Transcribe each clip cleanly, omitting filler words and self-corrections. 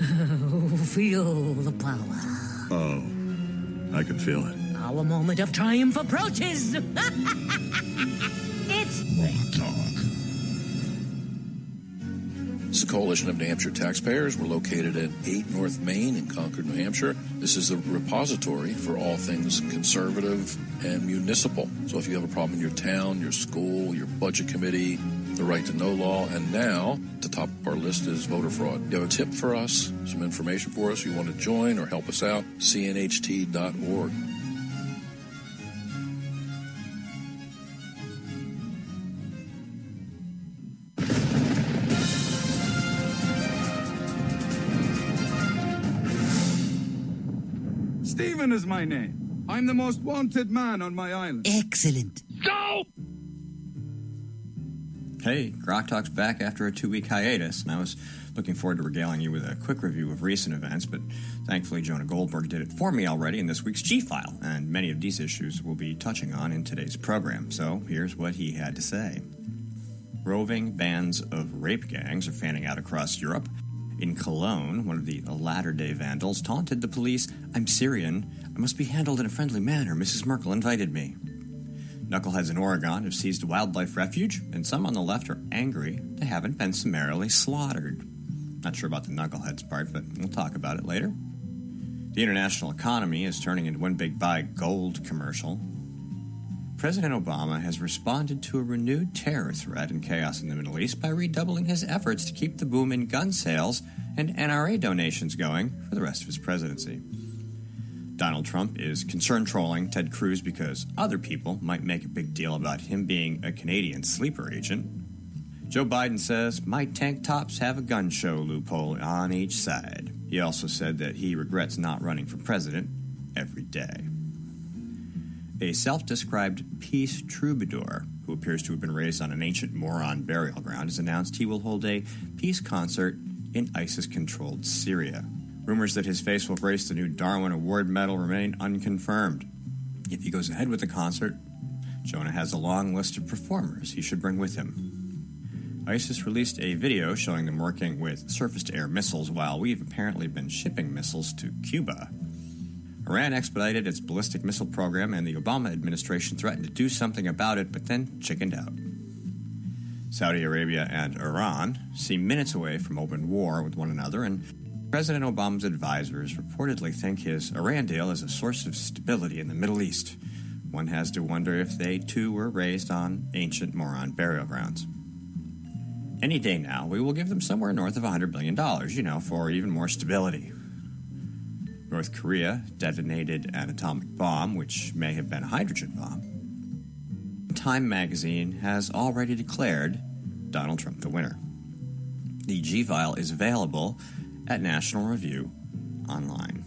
Feel the power. Oh, I can feel it. Our moment of triumph approaches. It's Rock Talk. This is a coalition of New Hampshire taxpayers. We're located at 8 North Main in Concord, New Hampshire. This is a repository for all things conservative and municipal. So if you have a problem in your town, your school, your budget committee, the right to know law, and now at the top of our list is voter fraud. You have a tip for us, some information for us, you want to join or help us out, cnht.org. Stephen is my name. I'm the most wanted man on my island. excellent. Go! Hey, Grok Talk's back after a 2-week hiatus, and I was looking forward to regaling you with a quick review of recent events, but thankfully Jonah Goldberg did it for me already in this week's G-File, and many of these issues we'll be touching on in today's program. So here's what he had to say. Roving bands of rape gangs are fanning out across Europe. In Cologne, one of the latter-day vandals taunted the police, "I'm Syrian. I must be handled in a friendly manner. Mrs. Merkel invited me." Knuckleheads in Oregon have seized a wildlife refuge, and some on the left are angry they haven't been summarily slaughtered. Not sure about the knuckleheads part, but we'll talk about it later. The international economy is turning into one big buy gold commercial. President Obama has responded to a renewed terror threat and chaos in the Middle East by redoubling his efforts to keep the boom in gun sales and NRA donations going for the rest of his presidency. Donald Trump is concern trolling Ted Cruz because other people might make a big deal about him being a Canadian sleeper agent. Joe Biden says, "My tank tops have a gun show loophole on each side." He also said that he regrets not running for president every day. A self-described peace troubadour, who appears to have been raised on an ancient Morin burial ground, has announced he will hold a peace concert in ISIS-controlled Syria. Rumors that his face will grace the new Darwin Award medal remain unconfirmed. If he goes ahead with the concert, Jonah has a long list of performers he should bring with him. ISIS released a video showing them working with surface-to-air missiles while we've apparently been shipping missiles to Cuba. Iran expedited its ballistic missile program, and the Obama administration threatened to do something about it, but then chickened out. Saudi Arabia and Iran seem minutes away from open war with one another, and President Obama's advisors reportedly think his Iran deal is a source of stability in the Middle East. One has to wonder if they, too, were raised on ancient Moron burial grounds. Any day now, we will give them somewhere north of $100 billion, for even more stability. North Korea detonated an atomic bomb, which may have been a hydrogen bomb. Time magazine has already declared Donald Trump the winner. The G-File is available at National Review online.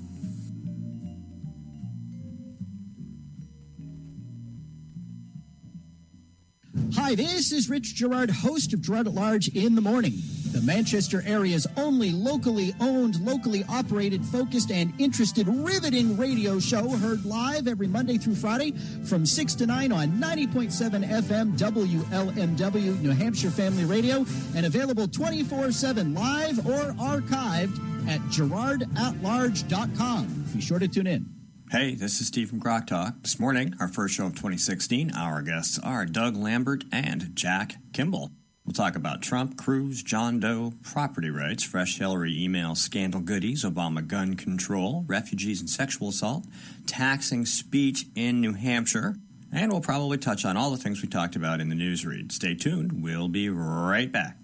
Hi, this is Rich Gerard, host of Gerard at Large in the Morning, the Manchester area's only locally owned, locally operated, focused, and interested, riveting radio show, heard live every Monday through Friday from 6 to 9 on 90.7 FM WLMW, New Hampshire Family Radio, and available 24/7 live or archived at GerardAtLarge.com. Be sure to tune in. Hey, this is Steve from Grok Talk. This morning, our first show of 2016, our guests are Doug Lambert and Jack Kimball. We'll talk about Trump, Cruz, John Doe, property rights, fresh Hillary email scandal goodies, Obama gun control, refugees and sexual assault, taxing speech in New Hampshire, and we'll probably touch on all the things we talked about in the newsread. Stay tuned. We'll be right back.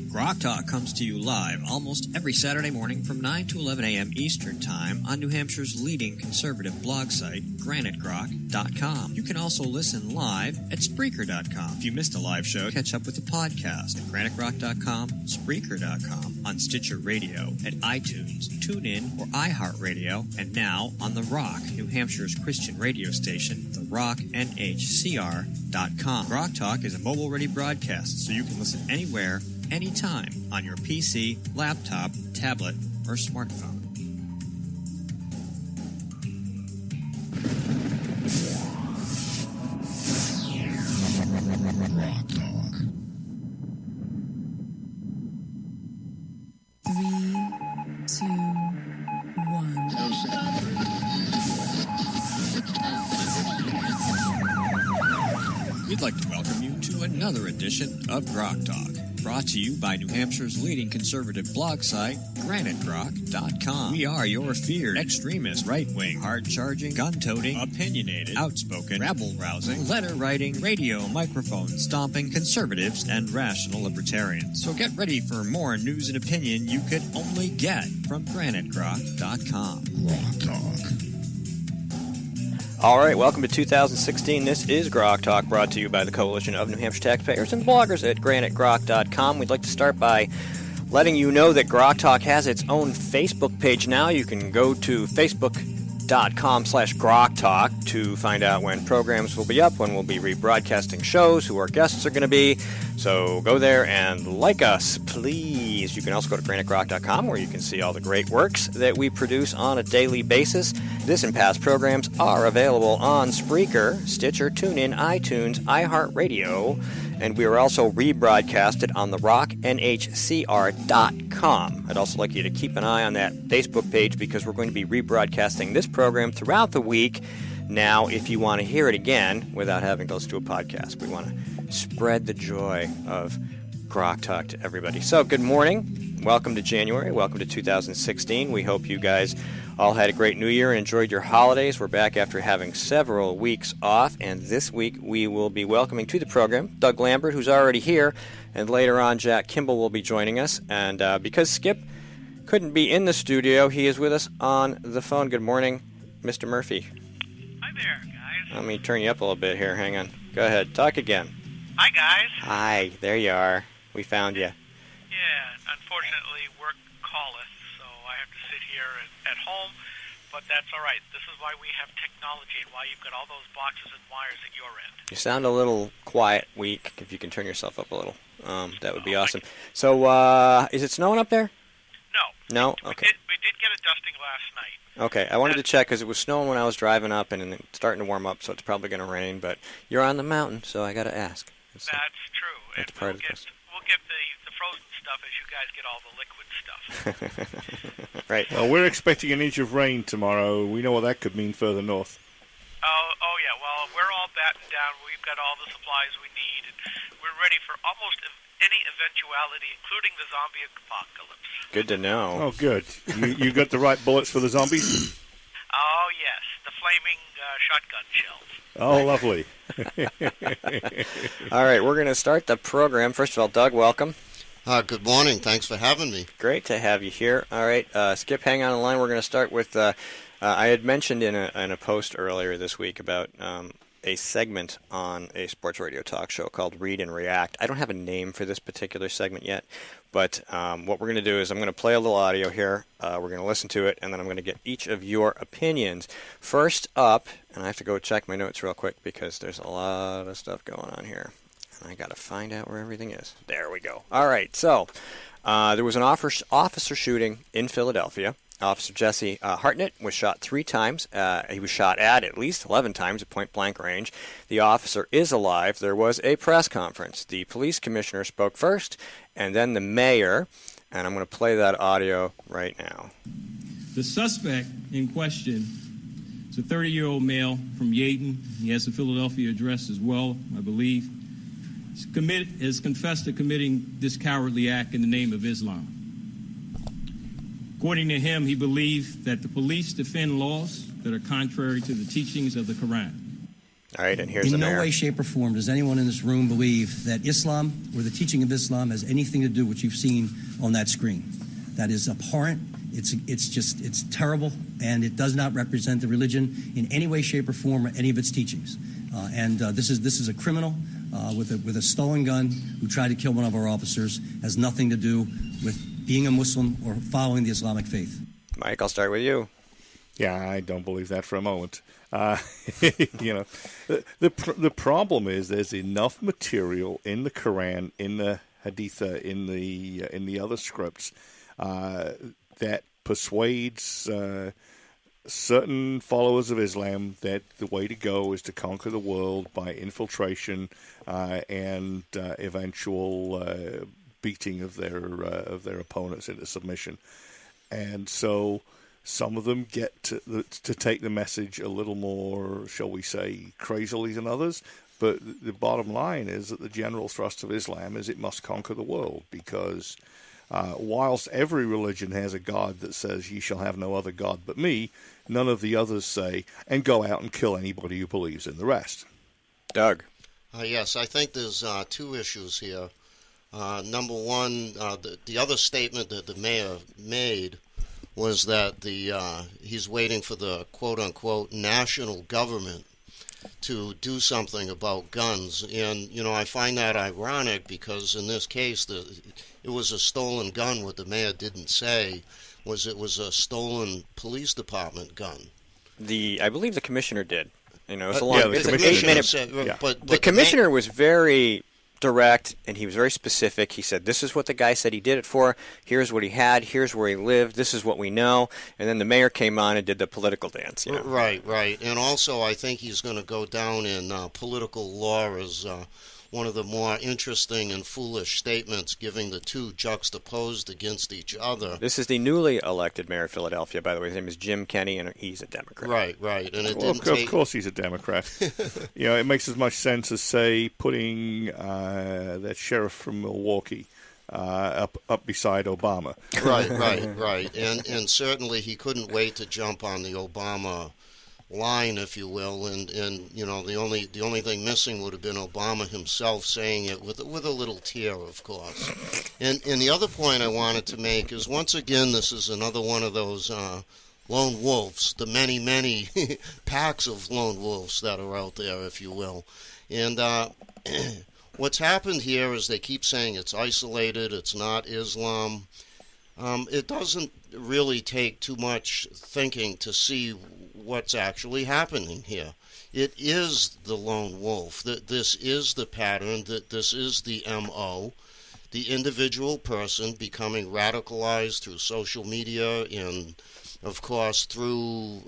Grok Talk comes to you live almost every Saturday morning from 9 to 11 a.m. Eastern Time on New Hampshire's leading conservative blog site, granitegrok.com. You can also listen live at Spreaker.com. If you missed a live show, catch up with the podcast at granitegrok.com, Spreaker.com, on Stitcher Radio, at iTunes, TuneIn, or iHeartRadio, and now on The Rock, New Hampshire's Christian radio station, therocknhcr.com. Grok Talk is a mobile-ready broadcast, so you can listen anywhere, anytime on your PC, laptop, tablet, or smartphone. 3, 2, 1. We'd like to welcome you to another edition of Grok Talk, brought to you by New Hampshire's leading conservative blog site, GraniteGrok.com. We are your feared extremist, right-wing, hard-charging, gun-toting, opinionated, outspoken, rabble-rousing, letter-writing, radio, microphone-stomping conservatives and rational libertarians. So get ready for more news and opinion you could only get from GraniteGrok.com. Grok Talk. All right, welcome to 2016. This is Grok Talk, brought to you by the Coalition of New Hampshire Taxpayers and bloggers at GraniteGrok.com. We'd like to start by letting you know that Grok Talk has its own Facebook page now. You can go to Facebook.com/Grok Talk to find out when programs will be up, when we'll be rebroadcasting shows, who our guests are going to be. So go there and like us, please. You can also go to GraniteGrok.com, where you can see all the great works that we produce on a daily basis. This and past programs are available on Spreaker, Stitcher, TuneIn, iTunes, iHeartRadio, and we are also rebroadcasted on the rocknhcr.com. I'd also like you to keep an eye on that Facebook page because we're going to be rebroadcasting this program throughout the week. Now, if you want to hear it again without having to listen to a podcast, we want to spread the joy of Grok Talk to everybody. So, good morning. Welcome to January. Welcome to 2016. We hope you guys all had a great new year and enjoyed your holidays. We're back after having several weeks off, and this week we will be welcoming to the program Doug Lambert, who's already here, and later on Jack Kimball will be joining us. And because Skip couldn't be in the studio, he is with us on the phone. Good morning, Mr. Murphy. Hi there, guys. Let me turn you up a little bit here. Hang on. Go ahead. Talk again. Hi, guys. Hi. There you are. We found you. Yeah, unfortunately, work calleth, so I have to sit here at home, but that's all right. This is why we have technology and why you've got all those boxes and wires at your end. You sound a little quiet, weak. If you can turn yourself up a little, that would be awesome. So, is it snowing up there? No. No? Okay. We did get a dusting last night. Okay, I wanted to check because it was snowing when I was driving up and it's starting to warm up, so it's probably going to rain, but you're on the mountain, so I got to ask. That's true. That's and part of the we'll get the frozen stuff as you guys get all the liquid stuff. Right. Well, we're expecting an inch of rain tomorrow. We know what that could mean further north. Oh yeah. Well, we're all battened down. We've got all the supplies we need, and we're ready for almost any eventuality, including the zombie apocalypse. Good to know. Oh, good. You got the right bullets for the zombies? Oh, yes. The flaming shotgun shells. Oh, lovely. All right, we're going to start the program. First of all, Doug, welcome. Good morning. Thanks for having me. Great to have you here. All right, Skip, hang on the line. We're going to start with, I had mentioned in a post earlier this week about a segment on a sports radio talk show called Read and React. I don't have a name for this particular segment yet, but what we're going to do is I'm going to play a little audio here. We're going to listen to it, and then I'm going to get each of your opinions. First up, and I have to go check my notes real quick because there's a lot of stuff going on here. And I got to find out where everything is. There we go. All right, so there was an officer shooting in Philadelphia. Officer Jesse Hartnett was shot 3 times. He was shot at least 11 times at point-blank range. The officer is alive. There was a press conference. The police commissioner spoke first, and then the mayor, and I'm going to play that audio right now. The suspect in question is a 30-year-old male from Yadin. He has a Philadelphia address as well, I believe. Has confessed to committing this cowardly act in the name of Islam. According to him, he believed that the police defend laws that are contrary to the teachings of the Quran. All right, and here's the mayor. In no way, shape, or form does anyone in this room believe that Islam or the teaching of Islam has anything to do with what you've seen on that screen. That is abhorrent. It's terrible, and it does not represent the religion in any way, shape, or form or any of its teachings. This is a criminal with a stolen gun who tried to kill one of our officers. Has nothing to do with being a Muslim or following the Islamic faith. Mike, I'll start with you. Yeah, I don't believe that for a moment. The problem is there's enough material in the Quran, in the Haditha, in the other scripts that persuades certain followers of Islam that the way to go is to conquer the world by infiltration and eventual beating of their opponents into submission. And so some of them get to take the message a little more, shall we say, crazily than others. But the bottom line is that the general thrust of Islam is it must conquer the world, because whilst every religion has a God that says, ye shall have no other God but me, none of the others say, and go out and kill anybody who believes in the rest. Doug? Yes, I think there's two issues here. Number one, the other statement that the mayor made was that he's waiting for the quote-unquote national government to do something about guns. And, I find that ironic because in this case, it was a stolen gun. What the mayor didn't say was it was a stolen police department gun. I believe the commissioner did. It was a long. It was an 8-minute. Said, but the commissioner was very direct, and he was very specific. He said, this is what the guy said he did it for. Here's what he had. Here's where he lived. This is what we know. And then the mayor came on and did the political dance. Right. And also, I think he's going to go down in political law as one of the more interesting and foolish statements, giving the two juxtaposed against each other. This is the newly elected mayor of Philadelphia, by the way. His name is Jim Kenney, and he's a Democrat. Right. And of course he's a Democrat. It makes as much sense as, say, putting that sheriff from Milwaukee up beside Obama. Right. And certainly he couldn't wait to jump on the Obama line, if you will, and the only thing missing would have been Obama himself saying it with a little tear, of course. And the other point I wanted to make is, once again, this is another one of those lone wolves, the many packs of lone wolves that are out there, if you will. And what's happened here is they keep saying it's isolated, it's not Islam. It doesn't really take too much thinking to see what's actually happening here. It is the lone wolf. This is the pattern. That this is the MO. The individual person becoming radicalized through social media and, of course, through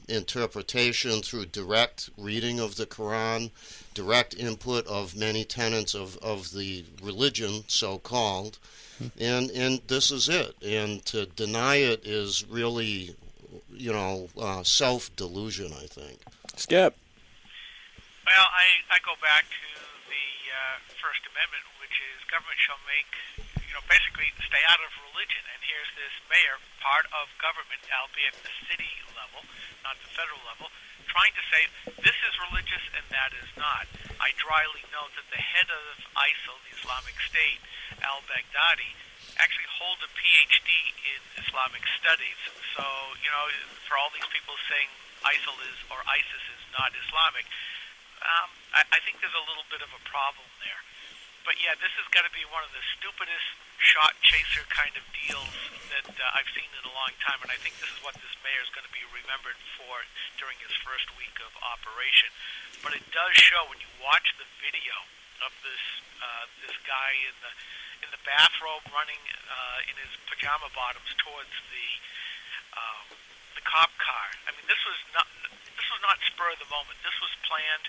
interpretation, through direct reading of the Quran, direct input of many tenets of the religion, so-called. And this is it. And to deny it is really, self-delusion, I think. Skip. Well, I go back to the First Amendment, which is government shall make, basically stay out of religion. And here's this mayor, part of government, albeit the city level, not the federal level, trying to say this is religious and that is not. I dryly note that the head of ISIL, the Islamic State, al-Baghdadi, actually holds a PhD in Islamic studies. So, for all these people saying ISIL is or ISIS is not Islamic, I think there's a little bit of a problem there. But yeah, this is going to be one of the stupidest shot chaser kind of deals that I've seen in a long time, and I think this is what this mayor is going to be remembered for during his first week of operation. But it does show, when you watch the video of this guy in the bathrobe running in his pajama bottoms towards the cop car. I mean, this was not spur of the moment. This was planned,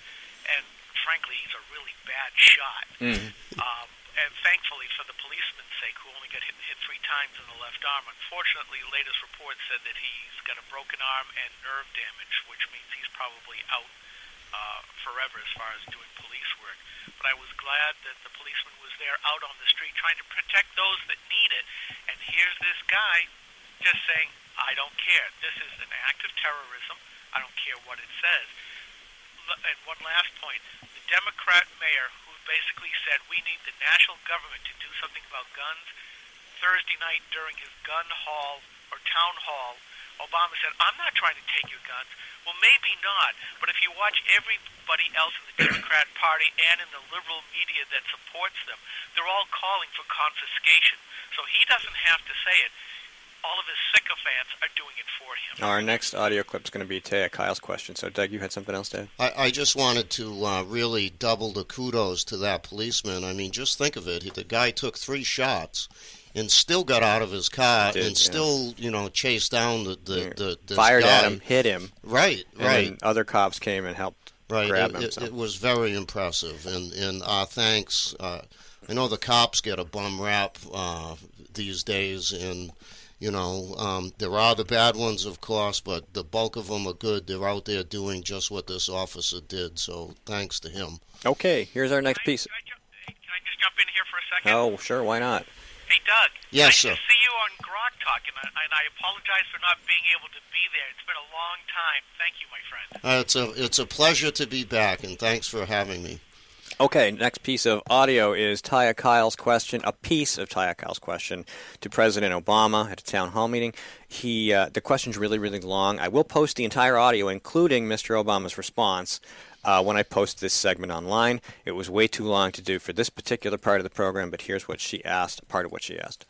and frankly, he's a really bad shot. And thankfully, for the policeman's sake, who only got hit 3 times in the left arm, unfortunately, latest report said that he's got a broken arm and nerve damage, which means he's probably out forever as far as doing police work. But I was glad that the policeman was there out on the street trying to protect those that need it. And here's this guy just saying, I don't care. This is an act of terrorism. I don't care what it says. And one last point. The Democrat mayor who basically said we need the national government to do something about guns, Thursday night during his gun hall or town hall, Obama said, I'm not trying to take your guns. Well, maybe not, but if you watch everybody else in the Democrat Party and in the liberal media that supports them, they're all calling for confiscation. So he doesn't have to say it. All of his sycophants are doing it for him. Our next audio clip is going to be Kyle's question. So, Doug, you had something else to add? I just wanted to really double the kudos to that policeman. I mean, just think of it. The guy took 3 shots and still got out of his car still, chased down the fired guy. at him, hit him. Right. And other cops came and helped grab him. It was very impressive. And our thanks, I know the cops get a bum rap these days, and there are the bad ones, of course, but the bulk of them are good. They're out there doing just what this officer did, so thanks to him. Okay, here's our next piece. Can I just jump in here for a second? Oh, sure, why not? Hey, Doug. Yes, nice sir. to see you on Grog Talk, and I apologize for not being able to be there. It's been a long time. Thank you, my friend. It's a pleasure to be back, and thanks for having me. Okay, next piece of audio is Taya Kyle's question, a piece of Taya Kyle's question to President Obama at a town hall meeting. The question's really, really long. I will post the entire audio, including Mr. Obama's response, when I post this segment online. It was way too long to do for this particular part of the program, but here's what she asked, part of what she asked.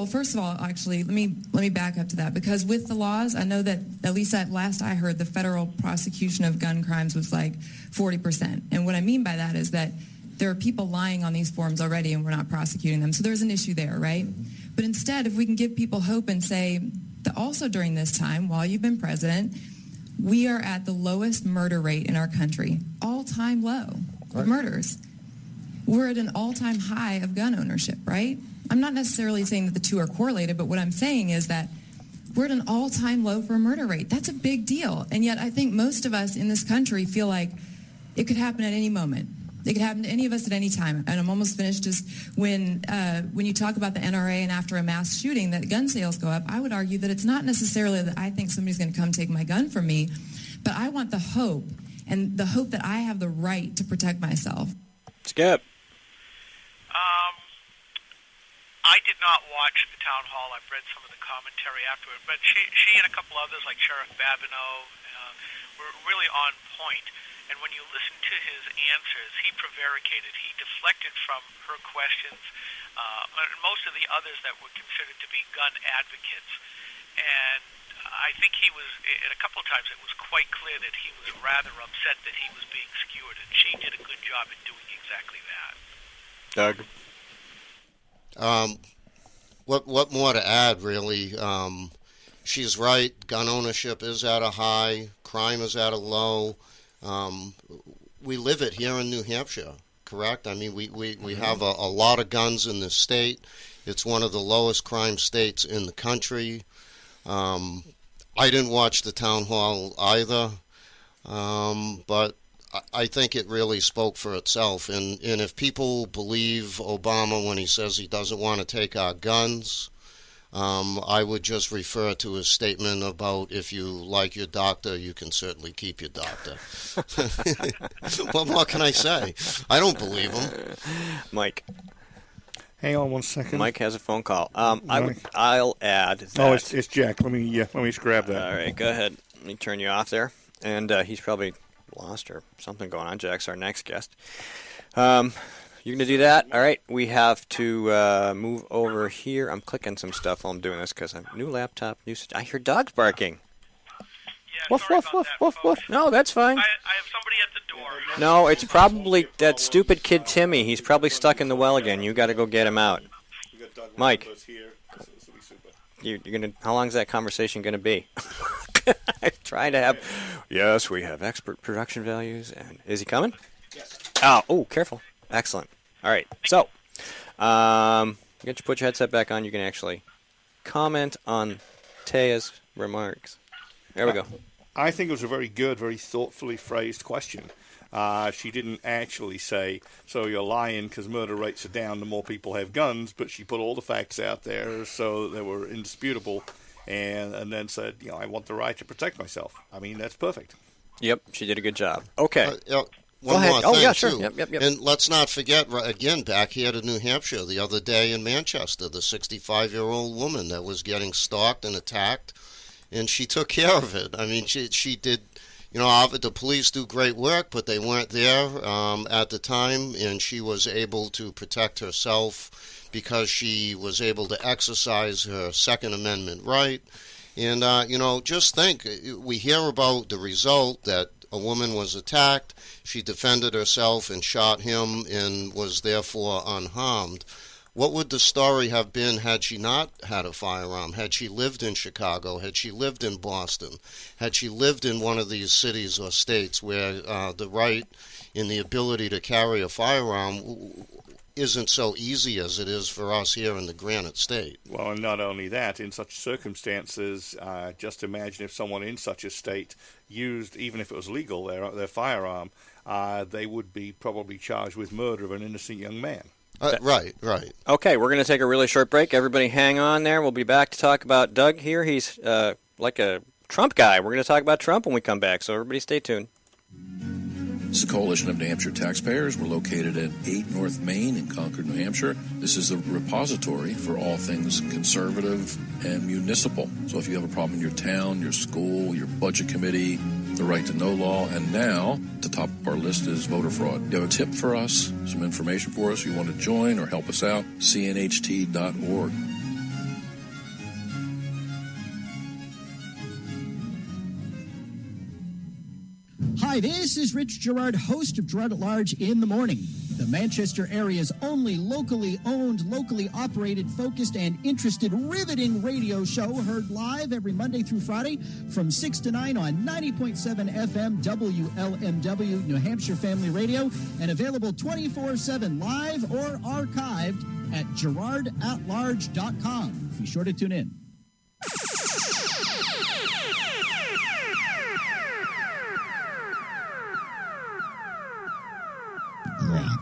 First of all, actually, let me back up to that, because with the laws, I know that, at least at last I heard, the federal prosecution of gun crimes was like 40%. And what I mean by that is that there are people lying on these forms already and we're not prosecuting them. So there's an issue there, right? But instead, if we can give people hope and say that also during this time, while you've been president, we are at the lowest murder rate in our country, all-time low of murders. We're at an all-time high of gun ownership, right? I'm not necessarily saying that the two are correlated, but what I'm saying is that we're at an all-time low for a murder rate. That's a big deal. And yet I think most of us in this country feel like it could happen at any moment. It could happen to any of us at any time. And I'm almost finished. Just when you talk about the NRA and after a mass shooting that gun sales go up, I would argue that it's not necessarily that I think somebody's going to come take my gun from me, but I want the hope, and the hope that I have the right to protect myself. Skip. I did not watch the town hall. I've read some of the commentary afterward, but she and a couple others like Sheriff Babineau were really on point. And when you listen to his answers, he prevaricated. He deflected from her questions, and most of the others that were considered to be gun advocates. And I think he was, at a couple of times, it was quite clear that he was rather upset that he was being skewered, and she did a good job in doing exactly that. Doug? What more to add, really? She's right. Gun ownership is at a high. Crime is at a low. We live it here in New Hampshire, correct? I mean, we have a lot of guns in this state. It's one of the lowest crime states in the country. I didn't watch the town hall either, but I think it really spoke for itself. And if people believe Obama when he says he doesn't want to take our guns, I would just refer to his statement about if you like your doctor, you can certainly keep your doctor. What more can I say? I don't believe him. Mike. Hang on 1 second. Mike has a phone call. I'll add that. Oh, it's Jack. Let me just grab that. All right, go ahead. Let me turn you off there. And he's probably lost or something going on. Jack's our next guest. You're going to do that? All right. We have to move over here. I'm clicking some stuff while I'm doing this because I'm new laptop. I hear dogs barking. Yeah, woof, sorry woof, about woof, that, woof, folks. woof. No, that's fine. I have somebody at the door. No, it's probably that stupid kid Timmy. He's probably stuck in the well again. You got to go get him out. Mike, you're gonna. How long is that conversation going to be? I'm trying to have. Yes, we have expert production values. And is he coming? Yes. Oh, careful. Excellent. All right. So, get you put your headset back on. You can actually comment on Taya's remarks. There we go. I think it was a very good, very thoughtfully phrased question. She didn't actually say, so you're lying because murder rates are down, the more people have guns, but she put all the facts out there so they were indisputable and then said, I want the right to protect myself. I mean, that's perfect. Yep, she did a good job. Okay. One more thing, sure. too. Yep. And let's not forget, again, back here to New Hampshire the other day in Manchester, the 65-year-old woman that was getting stalked and attacked, and she took care of it. I mean, she did, the police do great work, but they weren't there at the time, and she was able to protect herself because she was able to exercise her Second Amendment right. And, just think, we hear about the result that a woman was attacked, she defended herself and shot him and was therefore unharmed. What would the story have been had she not had a firearm? Had she lived in Chicago? Had she lived in Boston? Had she lived in one of these cities or states where the right and the ability to carry a firearm isn't so easy as it is for us here in the Granite State. Well, and not only that, in such circumstances, just imagine if someone in such a state used, even if it was legal, their firearm, they would be probably charged with murder of an innocent young man. Right. Okay, we're going to take a really short break. Everybody hang on there. We'll be back to talk about Doug here. He's like a Trump guy. We're going to talk about Trump when we come back, so everybody stay tuned. This is a coalition of New Hampshire taxpayers. We're located at 8 North Main in Concord, New Hampshire. This is the repository for all things conservative and municipal. So if you have a problem in your town, your school, your budget committee, the right to know law, and now the top of our list is voter fraud. You have a tip for us, some information for us, you want to join or help us out, cnht.org. Hi, this is Rich Gerard, host of Gerard at Large in the Morning, the Manchester area's only locally owned, locally operated, focused, and interested, riveting radio show, heard live every Monday through Friday from 6 to 9 on 90.7 FM WLMW, New Hampshire Family Radio, and available 24/7 live or archived at GerardAtLarge.com. Be sure to tune in.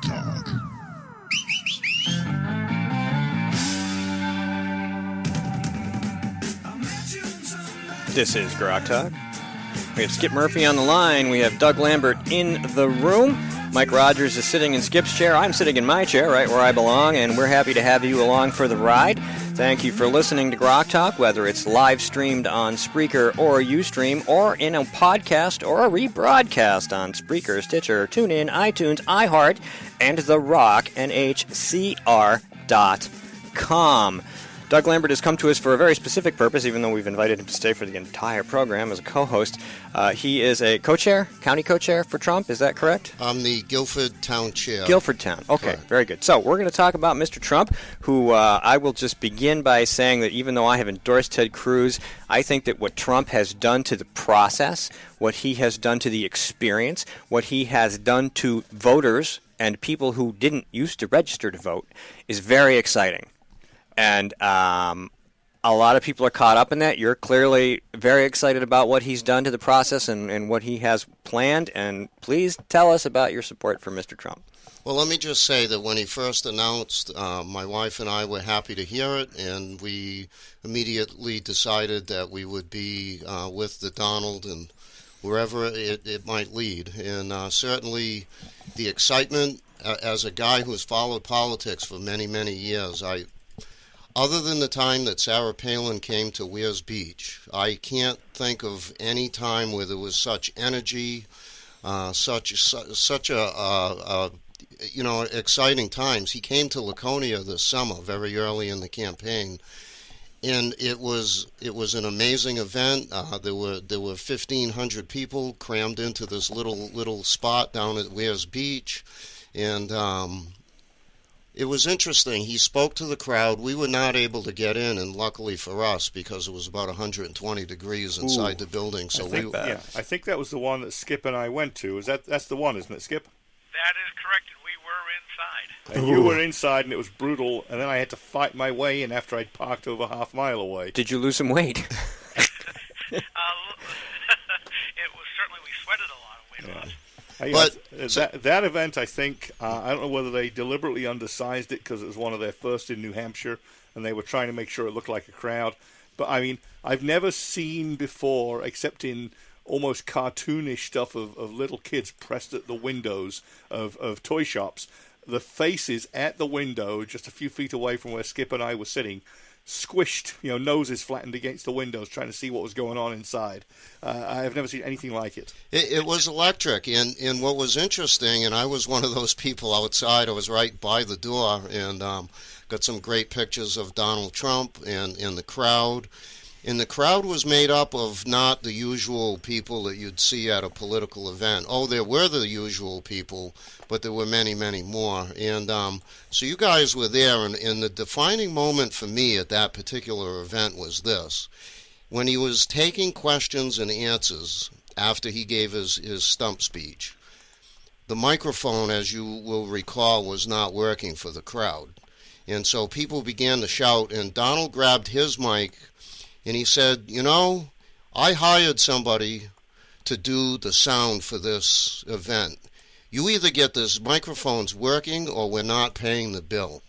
Talk. This is Grok Talk. We have Skip Murphy on the line. We have Doug Lambert in the room. Mike Rogers is sitting in Skip's chair. I'm sitting in my chair, right where I belong, and we're happy to have you along for the ride. Thank you for listening to Grok Talk, whether it's live streamed on Spreaker or Ustream, or in a podcast or a rebroadcast on Spreaker, Stitcher, TuneIn, iTunes, iHeart, and the Rock, NHCR.com. Doug Lambert has come to us for a very specific purpose, even though we've invited him to stay for the entire program as a co-host. He is a co-chair, county co-chair for Trump, is that correct? I'm the Guilford Town Chair. Guilford Town, okay, correct. Very good. So we're going to talk about Mr. Trump, who I will just begin by saying that even though I have endorsed Ted Cruz, I think that what Trump has done to the process, what he has done to the experience, what he has done to voters and people who didn't used to register to vote is very exciting. And a lot of people are caught up in that. You're clearly very excited about what he's done to the process and what he has planned. And please tell us about your support for Mr. Trump. Well, let me just say that when he first announced, my wife and I were happy to hear it, and we immediately decided that we would be with the Donald and wherever it might lead. And certainly the excitement, as a guy who's followed politics for many, many years, other than the time that Sarah Palin came to Weirs Beach, I can't think of any time where there was such energy, such exciting times. He came to Laconia this summer, very early in the campaign, and it was an amazing event. There were 1,500 people crammed into this little spot down at Weirs Beach, and it was interesting. He spoke to the crowd. We were not able to get in, and luckily for us, because it was about 120 degrees inside the building. So I think that was the one that Skip and I went to. That's the one, isn't it, Skip? That is correct, and we were inside. And you were inside, and it was brutal, and then I had to fight my way in after I'd parked over half mile away. Did you lose some weight? It was certainly, we sweated a lot of weight loss. But that event, I think, I don't know whether they deliberately undersized it because it was one of their first in New Hampshire, and they were trying to make sure it looked like a crowd. But, I mean, I've never seen before, except in almost cartoonish stuff of little kids pressed at the windows of toy shops, the faces at the window, just a few feet away from where Skip and I were sitting, squished, noses flattened against the windows, trying to see what was going on inside. I have never seen anything like it. It was electric, and what was interesting, and I was one of those people outside, I was right by the door, and got some great pictures of Donald Trump and the crowd. And the crowd was made up of not the usual people that you'd see at a political event. Oh, there were the usual people, but there were many, many more. And so you guys were there, and the defining moment for me at that particular event was this. When he was taking questions and answers after he gave his stump speech, the microphone, as you will recall, was not working for the crowd. And so people began to shout, and Donald grabbed his mic, and he said, you know, I hired somebody to do the sound for this event. You either get this microphones working or we're not paying the bill.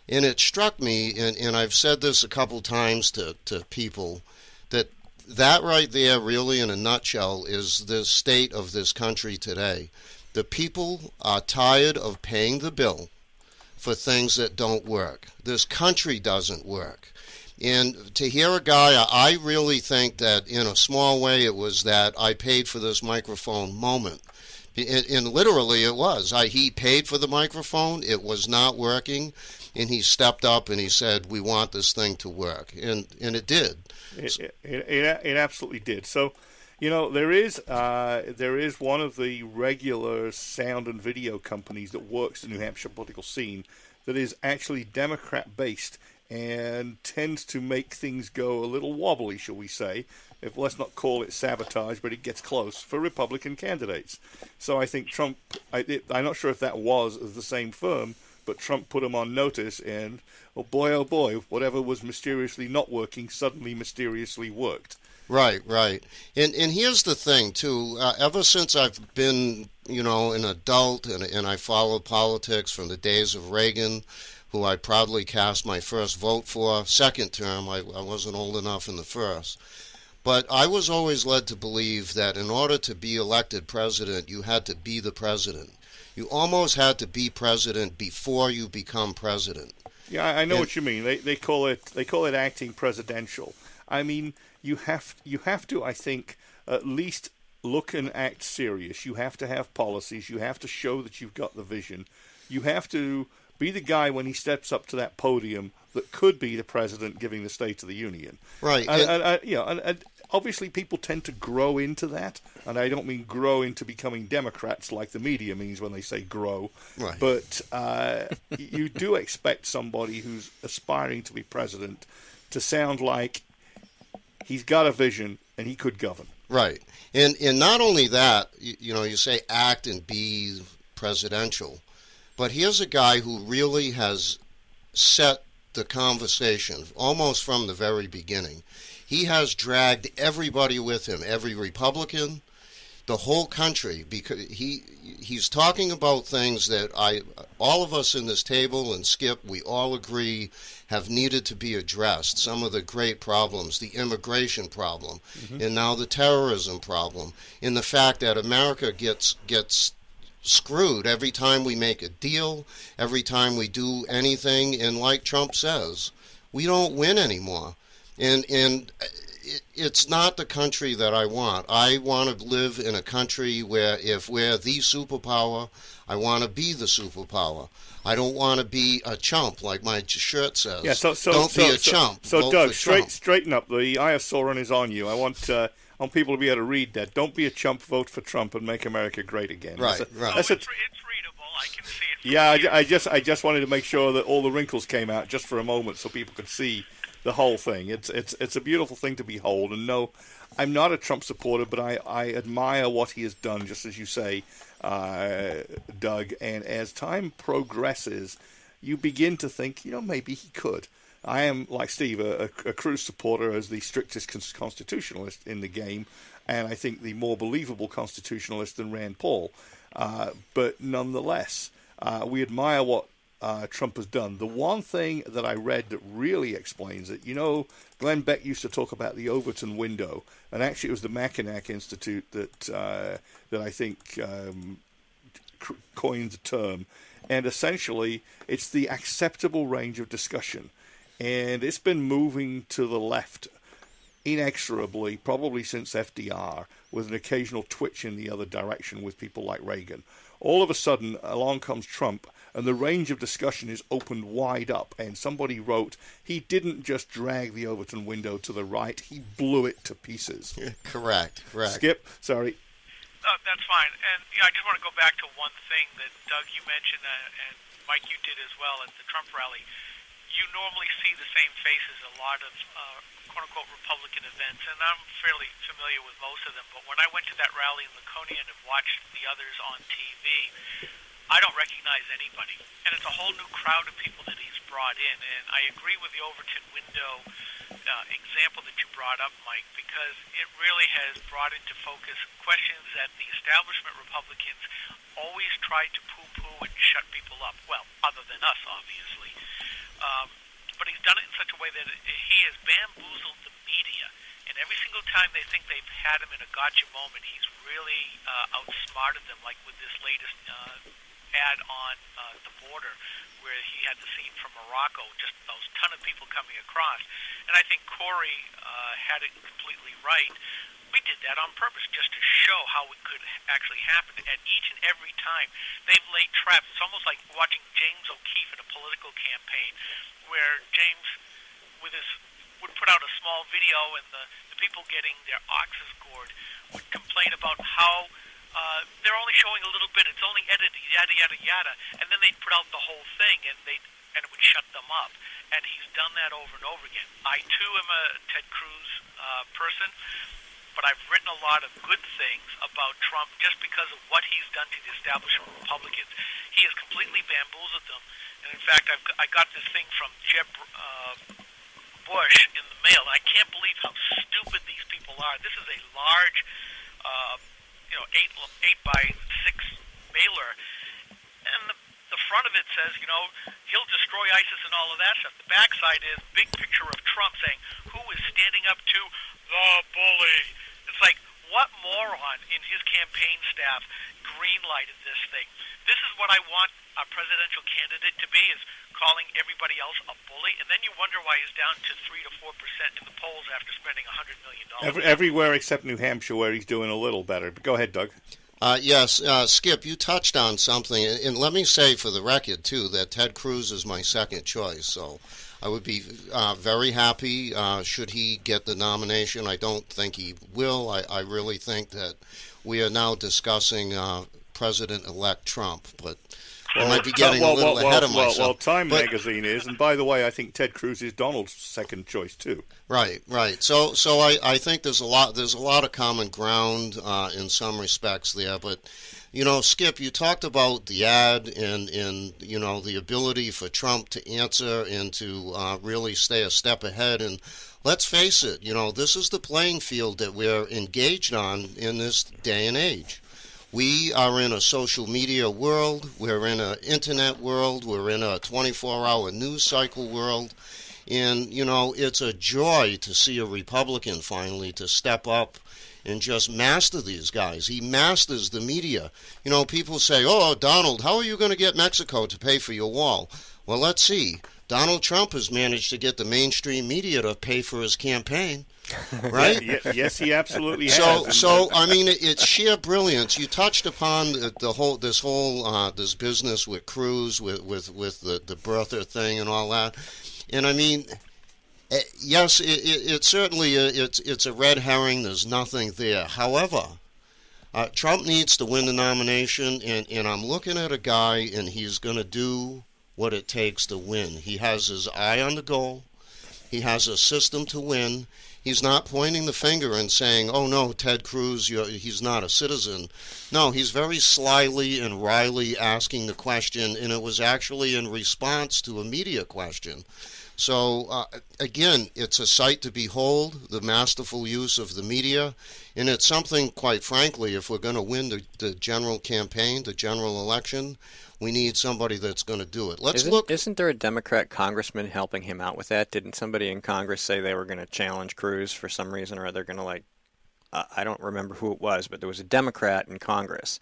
And it struck me, and I've said this a couple times to people, that right there really in a nutshell is the state of this country today. The people are tired of paying the bill for things that don't work. This country doesn't work. And to hear a guy, I really think that in a small way it was that I paid for this microphone moment. And literally it was. He paid for the microphone, it was not working, and he stepped up and he said, we want this thing to work. And it did. It absolutely did. So, you know, there is one of the regular sound and video companies that works the New Hampshire political scene that is actually Democrat-based and tends to make things go a little wobbly, shall we say. Let's not call it sabotage, but it gets close for Republican candidates. So I think Trump, I'm not sure if that was the same firm, but Trump put him on notice, and oh boy, whatever was mysteriously not working suddenly mysteriously worked. Right. And here's the thing, too. Ever since I've been, you know, an adult and I followed politics from the days of Reagan, who I proudly cast my first vote for, second term, I wasn't old enough in the first. But I was always led to believe that in order to be elected president, you had to be the president. You almost had to be president before you become president. Yeah, I know what you mean. They call it acting presidential. I mean, you have to, I think, at least look and act serious. You have to have policies. You have to show that you've got the vision. You have to be the guy when he steps up to that podium that could be the president giving the State of the Union. Right. And obviously people tend to grow into that, and I don't mean grow into becoming Democrats like the media means when they say grow. Right. But you do expect somebody who's aspiring to be president to sound like he's got a vision and he could govern. Right. And not only that, you know, you say act and be presidential, but here's a guy who really has set the conversation almost from the very beginning. He has dragged everybody with him, every Republican, the whole country, because he's talking about things that all of us in this table, and Skip, we all agree have needed to be addressed. Some of the great problems, the immigration problem, and now the terrorism problem, and the fact that America gets screwed every time we make a deal, every time we do anything, and like Trump says, we don't win anymore. And it's not the country that I want. I want to live in a country where if we're the superpower, I want to be the superpower. I don't want to be a chump, like my shirt says. Yeah, don't be a chump. So Vote Doug, for Trump. straighten up. The Eye of Sauron is on you. I want people to be able to read that. Don't be a chump. Vote for Trump and make America great again. Right. It's readable. I can see it. Yeah, I just wanted to make sure that all the wrinkles came out just for a moment so people could see the whole thing. It's a beautiful thing to behold. And no, I'm not a Trump supporter, but I admire what he has done, just as you say, Doug. And as time progresses, you begin to think, maybe he could. I am, like Steve, a Cruz supporter as the strictest constitutionalist in the game, and I think the more believable constitutionalist than Rand Paul. But nonetheless, we admire what Trump has done. The one thing that I read that really explains it, Glenn Beck used to talk about the Overton window, and actually it was the Mackinac Institute that I think coined the term. And essentially, it's the acceptable range of discussion. And it's been moving to the left inexorably, probably since FDR, with an occasional twitch in the other direction with people like Reagan. All of a sudden, along comes Trump, and the range of discussion is opened wide up. And somebody wrote, he didn't just drag the Overton window to the right, he blew it to pieces. Yeah, correct. Skip, sorry. That's fine. And I just want to go back to one thing that, Doug, you mentioned, and Mike, you did as well at the Trump rally. you normally see the same faces at a lot of quote-unquote Republican events, and I'm fairly familiar with most of them, but when I went to that rally in Laconia and have watched the others on TV, I don't recognize anybody. And it's a whole new crowd of people that he's brought in, and I agree with the Overton window example that you brought up, Mike, because it really has brought into focus questions that the establishment Republicans always tried to poo-poo and shut people up. Well, other than us, obviously. But he's done it in such a way that he has bamboozled the media. And every single time they think they've had him in a gotcha moment, he's really outsmarted them, like with this latest ad on the border where he had the scene from Morocco, just those ton of people coming across. And I think Corey had it completely right. We did that on purpose just to show how it could actually happen. And each and every time they've laid traps. It's almost like watching James O'Keefe in a political campaign where James would put out a small video and the people getting their oxes gored would complain about how they're only showing a little bit, it's only edited, yada, yada, yada. And then they'd put out the whole thing and it would shut them up. And he's done that over and over again. I, too, am a Ted Cruz person, but I've written a lot of good things about Trump just because of what he's done to the establishment Republicans. He has completely bamboozled them. And in fact, I got this thing from Jeb Bush in the mail. I can't believe how stupid these people are. This is a large, 8 by 6 mailer, and the front of it says, he'll destroy ISIS and all of that stuff. The backside is a big picture of Trump saying, who is standing up to the bully? It's like, what moron in his campaign staff green-lighted this thing? This is what I want a presidential candidate to be, is calling everybody else a bully, and then you wonder why he's down to 3 to 4% in the polls after spending $100 million. Everywhere except New Hampshire, where he's doing a little better. But go ahead, Doug. Yes, Skip, you touched on something, and let me say for the record, too, that Ted Cruz is my second choice, so I would be very happy should he get the nomination. I don't think he will. I really think that we are now discussing President-elect Trump, but I might be getting a little ahead of myself. Well, Time magazine is, and by the way, I think Ted Cruz is Donald's second choice too. Right. So I think there's a lot of common ground in some respects there, but Skip, you talked about the ad and the ability for Trump to answer and to really stay a step ahead. And let's face it, this is the playing field that we're engaged on in this day and age. We are in a social media world, we're in an internet world, we're in a 24-hour news cycle world, and, it's a joy to see a Republican finally to step up and just master these guys. He masters the media. People say, oh, Donald, how are you going to get Mexico to pay for your wall? Well, let's see. Donald Trump has managed to get the mainstream media to pay for his campaign. Right? Yes, he absolutely has. So I mean, it's sheer brilliance. You touched upon this business with Cruz, with the birther thing and all that. And I mean, yes, it certainly it's a red herring. There's nothing there. However, Trump needs to win the nomination, and I'm looking at a guy, and he's going to do what it takes to win. He has his eye on the goal. He has a system to win. He's not pointing the finger and saying, oh, no, Ted Cruz, he's not a citizen. No, he's very slyly and wryly asking the question, and it was actually in response to a media question. So, again, it's a sight to behold, the masterful use of the media, and it's something, quite frankly, if we're going to win the general campaign, the general election, we need somebody that's going to do it. Isn't there a Democrat congressman helping him out with that? Didn't somebody in Congress say they were going to challenge Cruz for some reason, or they're going to I don't remember who it was, but there was a Democrat in Congress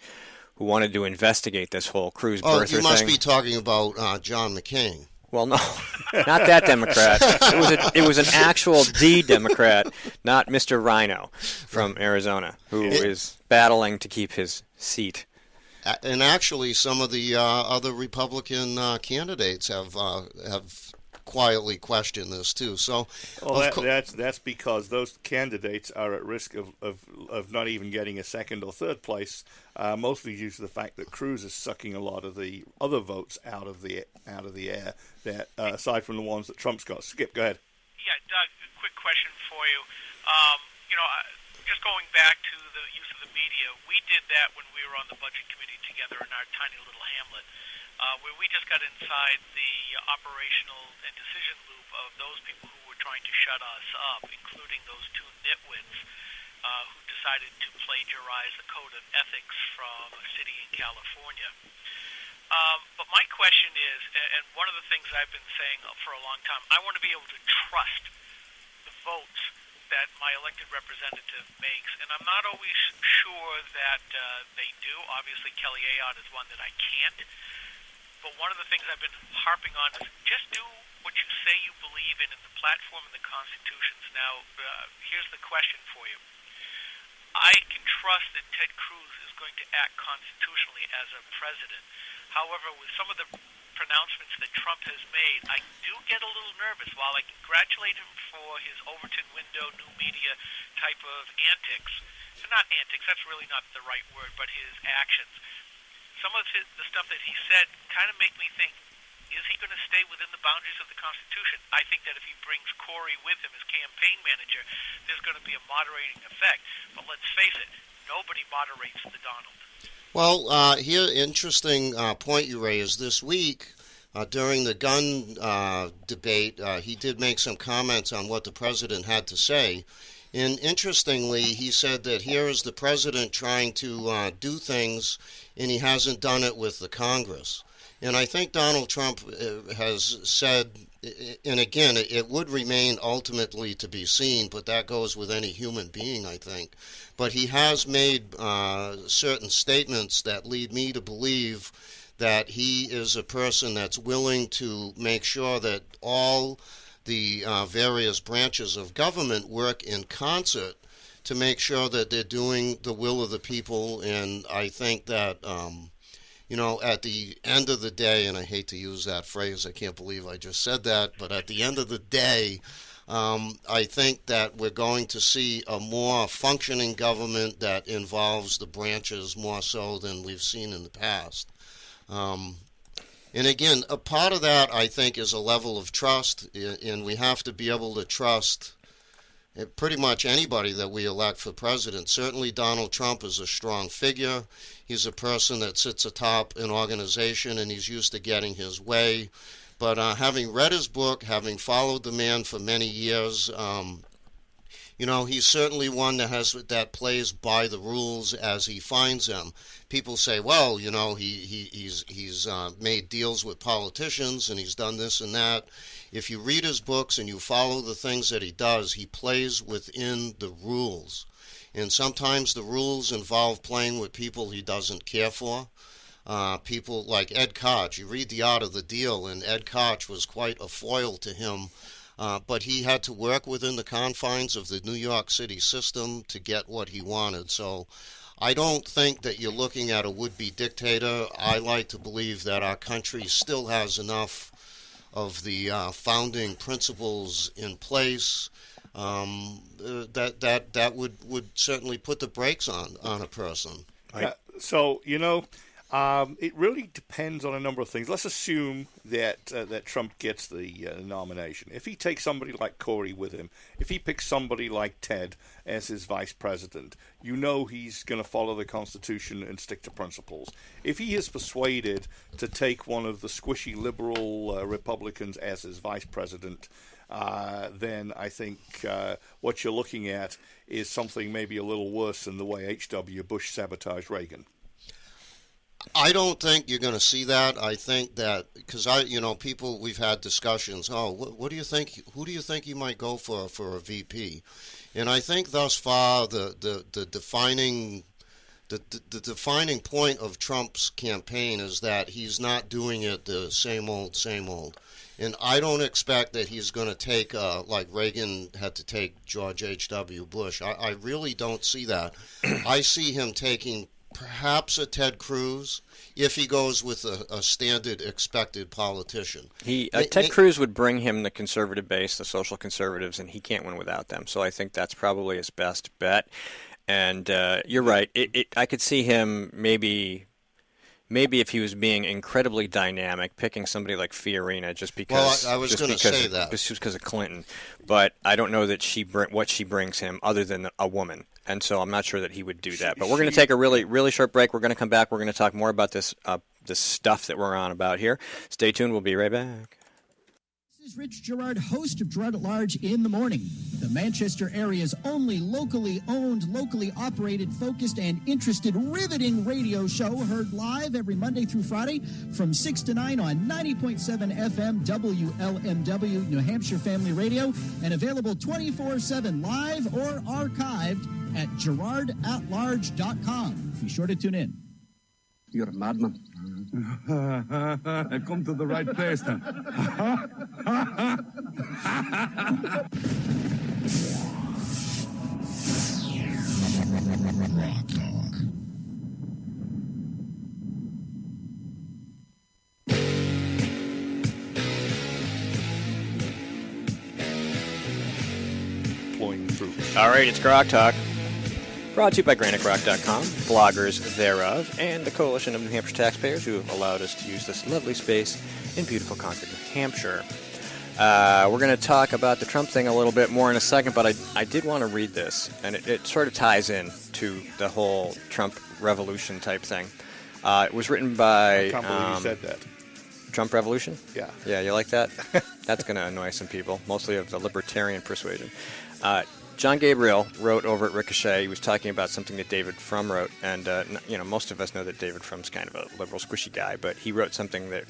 who wanted to investigate this whole Cruz birther thing. Oh, you must be talking about John McCain. Well, no, not that Democrat. It was an actual Democrat, not Mr. Rhino from Arizona, who is battling to keep his seat. And actually, some of the other Republican candidates have quietly question this too. So, that's because those candidates are at risk of not even getting a second or third place, mostly due to the fact that Cruz is sucking a lot of the other votes out of the air. That aside from the ones that Trump's got. Skip, go ahead. Yeah, Doug, a quick question for you. Just going back to the use of the media, we did that when we were on the budget committee together in our tiny little hamlet, where we just got inside the operational and decision loop of those people who were trying to shut us up, including those two nitwits who decided to plagiarize the code of ethics from a city in California. But my question is, and one of the things I've been saying for a long time, I want to be able to trust the votes that my elected representative makes, and I'm not always sure that they do. Obviously, Kelly Ayotte is one that I can't. But one of the things I've been harping on is just do what you say you believe in the platform and the constitutions. Now, here's the question for you. I can trust that Ted Cruz is going to act constitutionally as a president. However, with some of the pronouncements that Trump has made, I do get a little nervous. While I congratulate him for his Overton window, new media type of antics, so not antics, that's really not the right word, but his actions. Some of the stuff that he said kind of make me think, is he going to stay within the boundaries of the Constitution? I think that if he brings Corey with him as campaign manager, there's going to be a moderating effect. But let's face it, nobody moderates the Donald. Well, here, interesting point you raised. This week, during the gun debate, he did make some comments on what the president had to say. And interestingly, he said that here is the president trying to do things, and he hasn't done it with the Congress. And I think Donald Trump has said, and again, it would remain ultimately to be seen, but that goes with any human being, I think. But he has made certain statements that lead me to believe that he is a person that's willing to make sure that all the various branches of government work in concert to make sure that they're doing the will of the people. And I think that, at the end of the day, and I hate to use that phrase, I can't believe I just said that, but at the end of the day, I think that we're going to see a more functioning government that involves the branches more so than we've seen in the past. And again, a part of that, I think, is a level of trust, and we have to be able to trust pretty much anybody that we elect for president. Certainly Donald Trump is a strong figure. He's a person that sits atop an organization, and he's used to getting his way. But having read his book, having followed the man for many years, he's certainly one that plays by the rules as he finds them. People say, well, he's made deals with politicians and he's done this and that. If you read his books and you follow the things that he does, he plays within the rules. And sometimes the rules involve playing with people he doesn't care for. People like Ed Koch. You read The Art of the Deal, and Ed Koch was quite a foil to him. But he had to work within the confines of the New York City system to get what he wanted. So I don't think that you're looking at a would-be dictator. I like to believe that our country still has enough of the founding principles in place that would certainly put the brakes on a person. So, it really depends on a number of things. Let's assume that Trump gets the nomination. If he takes somebody like Corey with him, if he picks somebody like Ted as his vice president, he's going to follow the Constitution and stick to principles. If he is persuaded to take one of the squishy liberal Republicans as his vice president, then I think what you're looking at is something maybe a little worse than the way H.W. Bush sabotaged Reagan. I don't think you're going to see that. I think that because people, we've had discussions. Oh, what do you think? Who do you think you might go for a VP? And I think thus far the defining point of Trump's campaign is that he's not doing it the same old. And I don't expect that he's going to take like Reagan had to take George H.W. Bush. I really don't see that. I see him taking perhaps a Ted Cruz, if he goes with a standard expected politician. Ted Cruz would bring him the conservative base, the social conservatives, and he can't win without them. So I think that's probably his best bet. And you're right. I could see him maybe if he was being incredibly dynamic, picking somebody like Fiorina just because. Well, I was going to say that. Just because of Clinton. But I don't know that what she brings him other than a woman. And so I'm not sure that he would do that. But we're going to take a really, really short break. We're going to come back. We're going to talk more about this stuff that we're on about here. Stay tuned. We'll be right back. This is Rich Gerard, host of Gerard at Large in the Morning, the Manchester area's only locally owned, locally operated, focused, and interested, riveting radio show, heard live every Monday through Friday from 6 to 9 on 90.7 FM WLMW, New Hampshire Family Radio, and available 24/7 live or archived at GerardAtLarge.com. Be sure to tune in. You're a madman. I come to the right place then. Rock Talk. All right, it's Grog Talk. Brought to you by GraniteGrog.com, bloggers thereof, and the Coalition of New Hampshire Taxpayers who have allowed us to use this lovely space in beautiful Concord, New Hampshire. We're going to talk about the Trump thing a little bit more in a second, but I did want to read this, and it sort of ties in to the whole Trump revolution type thing. It was written by... I can't believe you said that. Trump revolution? Yeah. Yeah, you like that? That's going to annoy some people, mostly of the libertarian persuasion. John Gabriel wrote over at Ricochet. He was talking about something that David Frum wrote, and most of us know that David Frum's kind of a liberal, squishy guy, but he wrote something that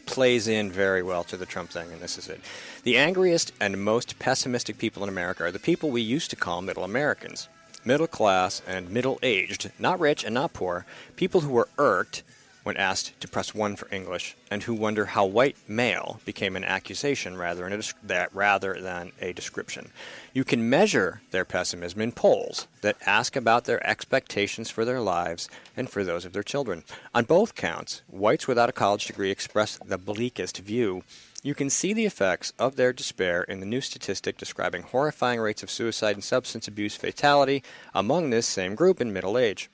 plays in very well to the Trump thing, and this is it. The angriest and most pessimistic people in America are the people we used to call middle Americans. Middle class and middle-aged, not rich and not poor, people who were irked when asked to press 1 for English, and who wonder how white male became an accusation rather than a description. You can measure their pessimism in polls that ask about their expectations for their lives and for those of their children. On both counts, whites without a college degree express the bleakest view. You can see the effects of their despair in the new statistic describing horrifying rates of suicide and substance abuse fatality among this same group in middle age.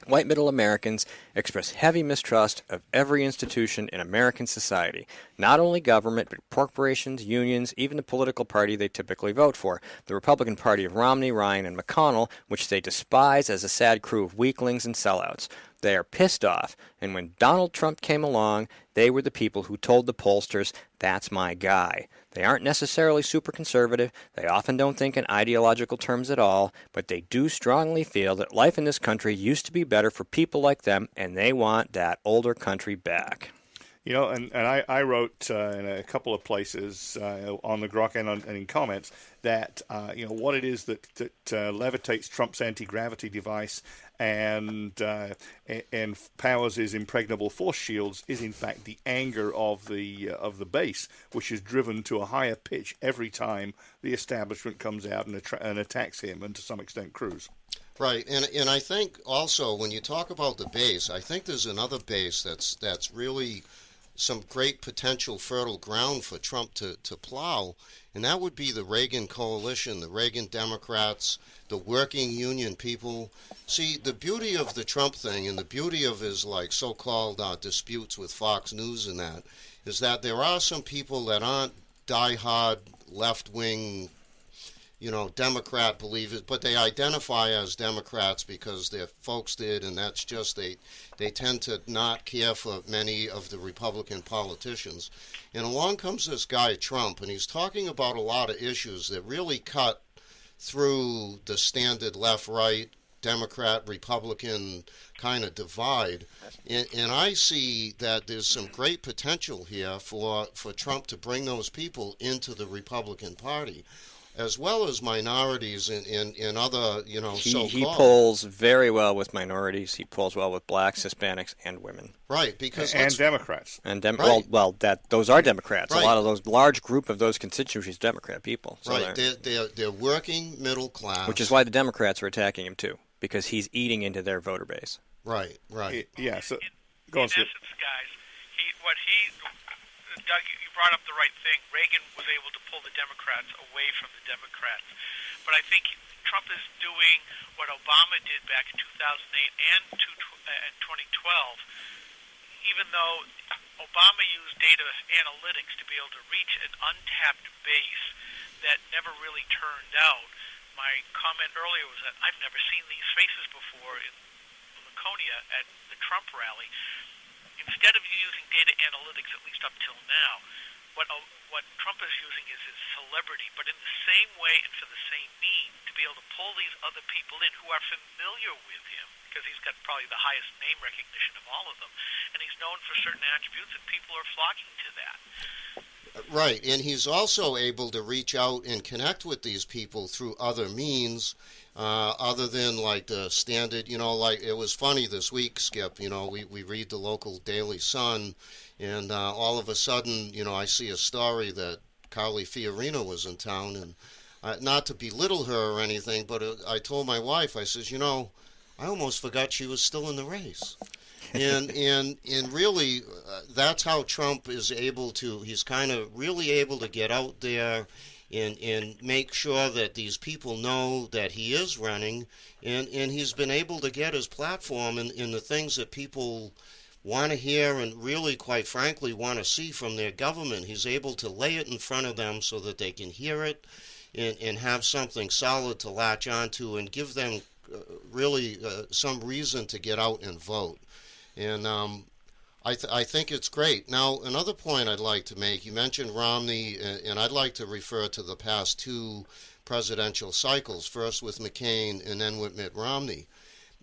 White middle Americans express heavy mistrust of every institution in American society, not only government, but corporations, unions, even the political party they typically vote for, the Republican Party of Romney, Ryan, and McConnell, which they despise as a sad crew of weaklings and sellouts. They are pissed off, and when Donald Trump came along, they were the people who told the pollsters, "That's my guy." They aren't necessarily super conservative, they often don't think in ideological terms at all, but they do strongly feel that life in this country used to be better for people like them, and they want that older country back. You know, and I wrote in a couple of places on the Grok and in comments that what it is that levitates Trump's anti-gravity device and powers his impregnable force shields is in fact the anger of the base, which is driven to a higher pitch every time the establishment comes out and attacks him, and to some extent Cruz. Right, and I think also when you talk about the base, I think there's another base that's really some great potential fertile ground for Trump to plow, and that would be the Reagan coalition, the Reagan Democrats, the working union people. See, the beauty of the Trump thing and the beauty of his so-called disputes with Fox News and that is that there are some people that aren't diehard left-wing Democrat believers, but they identify as Democrats because their folks did, and that's just they tend to not care for many of the Republican politicians. And along comes this guy Trump, and he's talking about a lot of issues that really cut through the standard left-right, Democrat-Republican kind of divide. And I see that there's some great potential here for Trump to bring those people into the Republican Party, as well as minorities in other, so-called. He polls very well with minorities. He polls well with blacks, Hispanics, and women. Right, because and Democrats. And right. Those are Democrats. Right. A lot of those large group of those constituencies, Democrat people. So right, they're working middle class. Which is why the Democrats are attacking him too, because he's eating into their voter base. Right, right. Yeah, so go on, Skip. essence, guys, Doug, you brought up the right thing. Reagan was able to pull the Democrats away from the Democrats. But I think Trump is doing what Obama did back in 2008 and 2012, even though Obama used data analytics to be able to reach an untapped base that never really turned out. My comment earlier was that I've never seen these faces before in Laconia at the Trump rally. Instead of using data analytics, at least up till now, what Trump is using is his celebrity, but in the same way and for the same mean, to be able to pull these other people in who are familiar with him, because he's got probably the highest name recognition of all of them, and he's known for certain attributes, and people are flocking to that. Right, and he's also able to reach out and connect with these people through other means, other than like the standard, like it was funny this week, Skip, we read the local Daily Sun, and all of a sudden, I see a story that Carly Fiorina was in town, and not to belittle her or anything, but I told my wife, I says, I almost forgot she was still in the race. And really, that's how Trump is able to, he's kind of really able to get out there and make sure that these people know that he is running, and he's been able to get his platform in the things that people want to hear and really, quite frankly, want to see from their government. He's able to lay it in front of them so that they can hear it and have something solid to latch onto and give them really some reason to get out and vote. And I think it's great. Now, another point I'd like to make, you mentioned Romney, and I'd like to refer to the past two presidential cycles, first with McCain and then with Mitt Romney.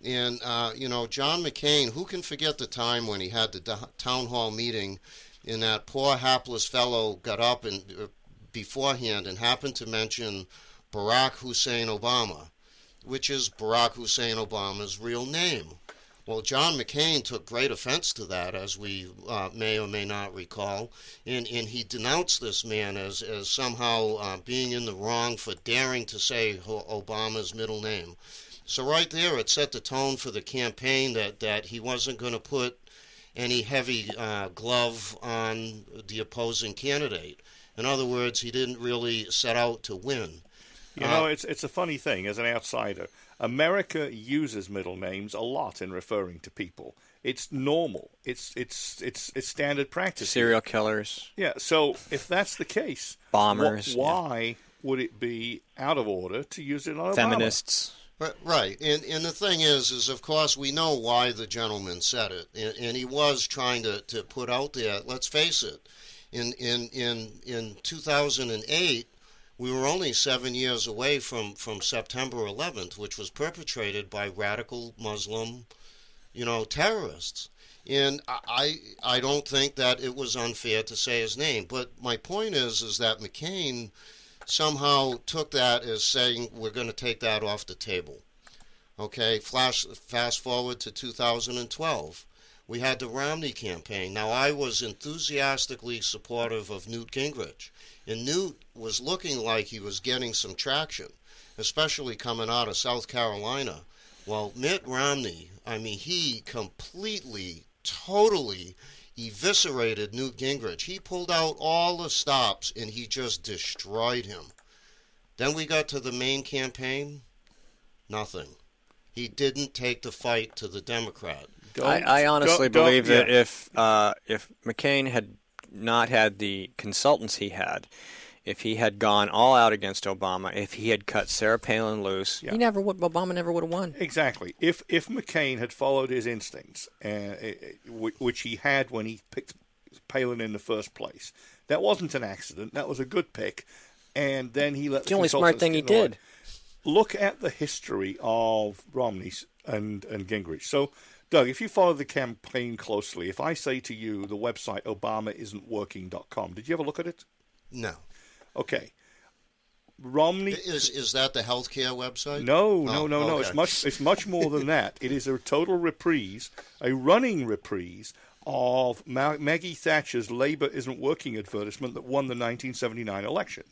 And, John McCain, who can forget the time when he had the town hall meeting and that poor hapless fellow got up and beforehand and happened to mention Barack Hussein Obama, which is Barack Hussein Obama's real name. Well, John McCain took great offense to that, as we may or may not recall, and he denounced this man as somehow being in the wrong for daring to say Obama's middle name. So right there, it set the tone for the campaign that he wasn't going to put any heavy glove on the opposing candidate. In other words, he didn't really set out to win. It's a funny thing as an outsider. America uses middle names a lot in referring to people. It's normal. It's standard practice. Serial killers. Yeah. So if that's the case, bombers. Why would it be out of order to use it on Obama? Feminists. Right, and the thing is of course we know why the gentleman said it, and he was trying to put out there. Let's face it, in 2008. We were only 7 years away from September 11th, which was perpetrated by radical Muslim, terrorists. And I don't think that it was unfair to say his name. But my point is that McCain somehow took that as saying we're going to take that off the table. Okay, fast forward to 2012. We had the Romney campaign. Now, I was enthusiastically supportive of Newt Gingrich. And Newt was looking like he was getting some traction, especially coming out of South Carolina. Well, Mitt Romney, he completely, totally eviscerated Newt Gingrich. He pulled out all the stops, and he just destroyed him. Then we got to the main campaign. Nothing. He didn't take the fight to the Democrat. I honestly believe that if McCain had not had the consultants he had, if he had gone all out against Obama, if he had cut Sarah Palin loose, Obama never would have won. Exactly. If McCain had followed his instincts, which he had when he picked Palin in the first place, that wasn't an accident. That was a good pick, and then he let the only smart thing he did. Look at the history of Romney and Gingrich. So, Doug, if you follow the campaign closely, if I say to you the website ObamaIsn'tWorking.com, did you ever look at it? No. Okay. Romney is that the healthcare website? No. Okay. It's much more than that. It is a total reprise, a running reprise of Maggie Thatcher's Labor Isn't Working advertisement that won the 1979 election.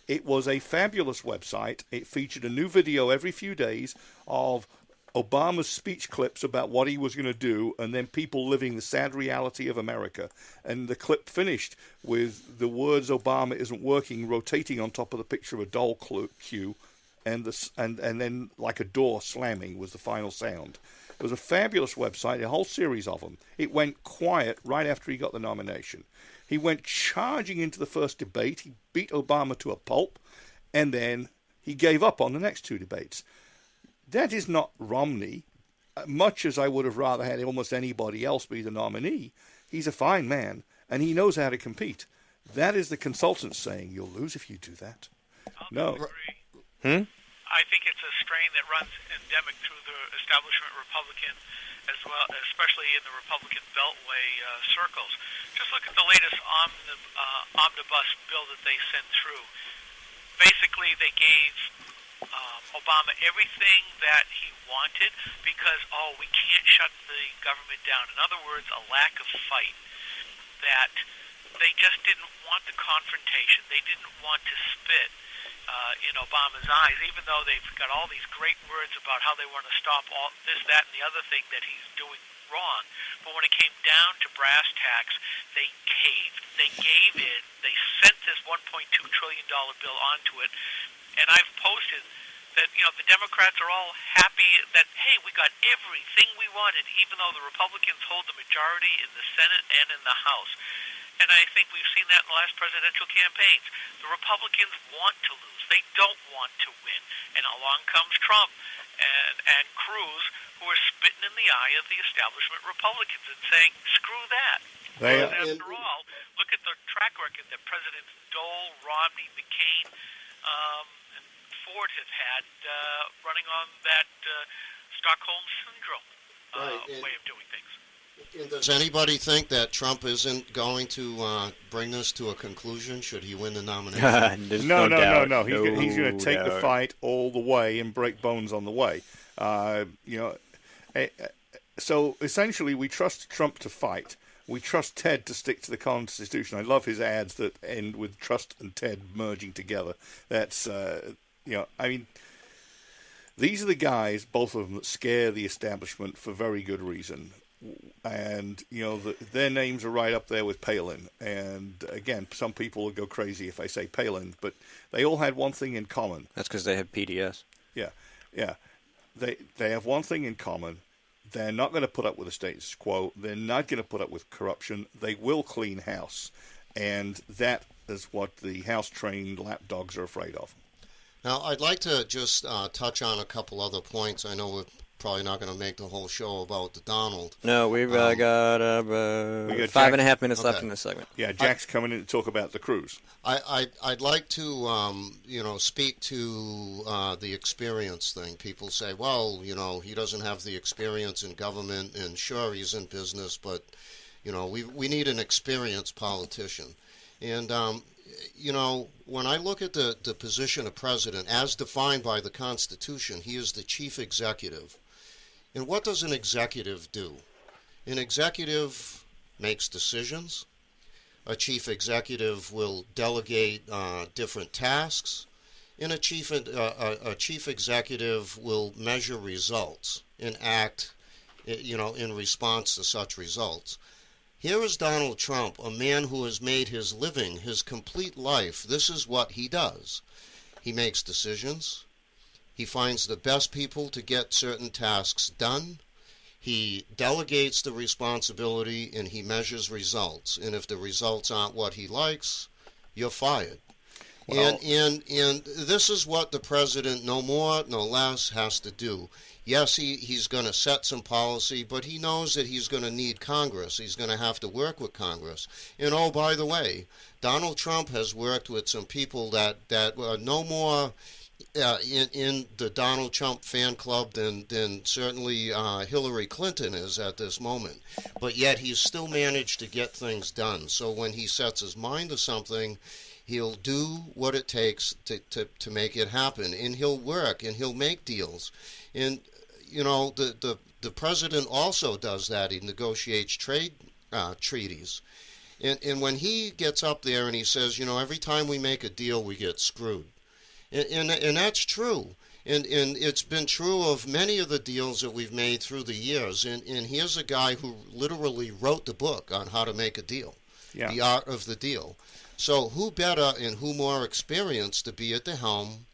It was a fabulous website. It featured a new video every few days of Obama's speech clips about what he was going to do, and then people living the sad reality of America. And the clip finished with the words "Obama isn't working" rotating on top of the picture of a doll cue, and then like a door slamming was the final sound. It was a fabulous website, a whole series of them. It went quiet right after he got the nomination. He went charging into the first debate. He beat Obama to a pulp, and then he gave up on the next two debates. That is not Romney, much as I would have rather had almost anybody else be the nominee. He's a fine man, and he knows how to compete. That is the consultants saying, you'll lose if you do that. No. I think it's a strain that runs endemic through the establishment Republican, as well, especially in the Republican Beltway circles. Just look at the latest omnibus bill that they sent through. Basically, they gave Obama everything that he wanted because, we can't shut the government down. In other words, a lack of fight. That they just didn't want the confrontation. They didn't want to spit in Obama's eyes, even though they've got all these great words about how they want to stop all this, that, and the other thing that he's doing wrong. But when it came down to brass tacks, they caved. They gave in. They sent this $1.2 trillion bill onto it. And I've posted that, the Democrats are all happy that, hey, we got everything we wanted, even though the Republicans hold the majority in the Senate and in the House. And I think we've seen that in the last presidential campaigns. The Republicans want to lose. They don't want to win. And along comes Trump and Cruz, who are spitting in the eye of the establishment Republicans and saying, screw that. After all, look at the track record that Presidents Dole, Romney, McCain, and Ford have had running on that Stockholm Syndrome way of doing things. Does anybody think that Trump isn't going to bring this to a conclusion should he win the nomination? No. He's going to take the fight all the way and break bones on the way. So essentially, we trust Trump to fight. We trust Ted to stick to the Constitution. I love his ads that end with Trust and Ted merging together. That's, these are the guys, both of them, that scare the establishment for very good reason. And, their names are right up there with Palin. And, again, some people will go crazy if I say Palin, but they all had one thing in common. That's because they have PDS. Yeah. They have one thing in common. They're not going to put up with the status quo. They're not going to put up with corruption. They will clean house. And that is what the house-trained lapdogs are afraid of. Now, I'd like to just touch on a couple other points. I know we're probably not going to make the whole show about the Donald. No, we've got about 5.5 minutes left in this segment. Yeah, Jack's coming in to talk about the Cruz. I'd like to speak to the experience thing. People say, well, he doesn't have the experience in government, and sure, he's in business, but we need an experienced politician. And when I look at the position of president as defined by the Constitution, he is the chief executive. And what does an executive do? An executive makes decisions. A chief executive will delegate different tasks. And a chief executive will measure results and act, in response to such results. Here is Donald Trump, a man who has made his living, his complete life. This is what he does. He makes decisions. He finds the best people to get certain tasks done. He delegates the responsibility, and he measures results. And if the results aren't what he likes, you're fired. Well, and this is what the president, no more, no less, has to do. Yes, he's going to set some policy, but he knows that he's going to need Congress. He's going to have to work with Congress. And oh, by the way, Donald Trump has worked with some people that are no more in the Donald Trump fan club than certainly Hillary Clinton is at this moment. But yet he's still managed to get things done. So when he sets his mind to something, he'll do what it takes to make it happen. And he'll work, and he'll make deals. And, the president also does that. He negotiates trade treaties. And when he gets up there and he says, every time we make a deal, we get screwed. And that's true. And it's been true of many of the deals that we've made through the years. And here's a guy who literally wrote the book on how to make a deal, The Art of the Deal. So who better and who more experienced to be at the helm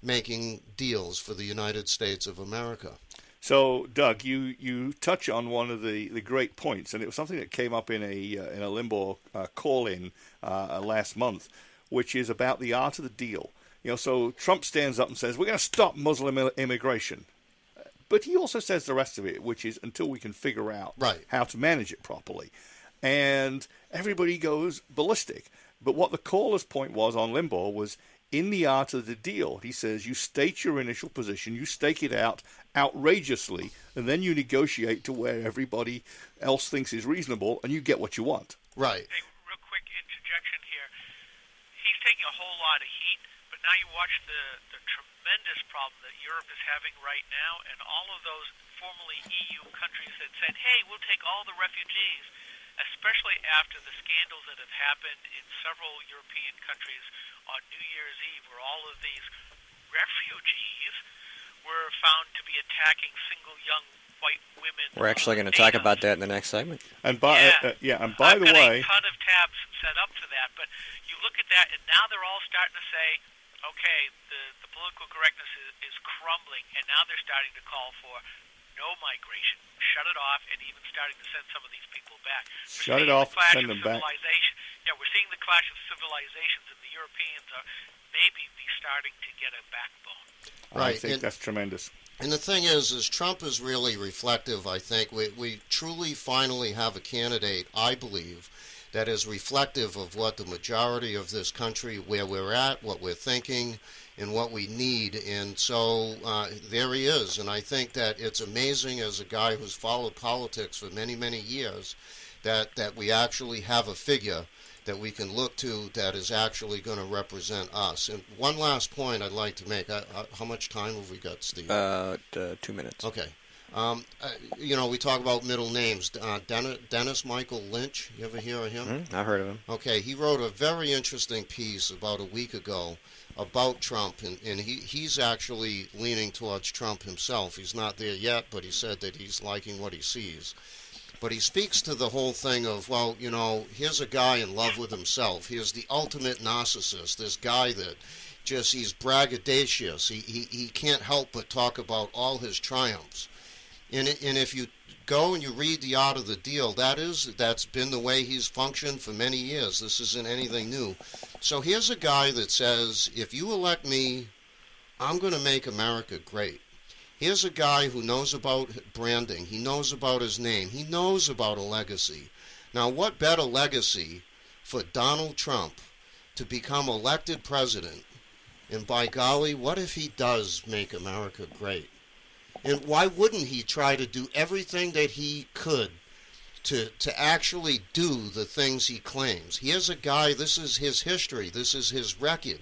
making deals for the United States of America? So, Doug, you touch on one of the great points, and it was something that came up in a Limbaugh call-in last month, which is about the art of the deal. So Trump stands up and says, we're going to stop Muslim immigration. But he also says the rest of it, which is until we can figure out how to manage it properly. And everybody goes ballistic. But what the caller's point was on Limbaugh was, in the art of the deal, he says, you state your initial position, you stake it out outrageously, and then you negotiate to where everybody else thinks is reasonable, and you get what you want. Right. Hey, real quick interjection here. He's taking a whole lot of heat, but now you watch the tremendous problem that Europe is having right now, and all of those formerly EU countries that said, hey, we'll take all the refugees, especially after the scandals that have happened in several European countries on New Year's Eve, where all of these refugees were found to be attacking single young white women. We're actually going to talk about that in the next segment. And by the way, a ton of tabs set up for that, but you look at that, and now they're all starting to say, okay, the political correctness is crumbling, and now they're starting to call for no migration, shut it off, and even starting to send some of these people back. Shut it off, send them back. Yeah, we're seeing the clash of civilizations, and the Europeans are maybe starting to get a backbone. I think that's tremendous. And the thing is Trump is really reflective, I think. We truly finally have a candidate, I believe, that is reflective of what the majority of this country, where we're at, what we're thinking, and what we need. And so there he is. And I think that it's amazing, as a guy who's followed politics for many, many years, that we actually have a figure that we can look to that is actually going to represent us. And one last point I'd like to make. How much time have we got, Steve? 2 minutes. Okay. We talk about middle names. Dennis Michael Lynch, you ever hear of him? I heard of him. Okay, he wrote a very interesting piece about a week ago about Trump, and he's actually leaning towards Trump himself. He's not there yet, but he said that he's liking what he sees. But he speaks to the whole thing of, here's a guy in love with himself. Here's the ultimate narcissist, this guy that he's braggadocious. He can't help but talk about all his triumphs. And if you go and you read The Art of the Deal, that's been the way he's functioned for many years. This isn't anything new. So here's a guy that says, if you elect me, I'm going to make America great. Here's a guy who knows about branding. He knows about his name. He knows about a legacy. Now, what better legacy for Donald Trump to become elected president? And by golly, what if he does make America great? And why wouldn't he try to do everything that he could to actually do the things he claims? Here's a guy, this is his history, this is his record.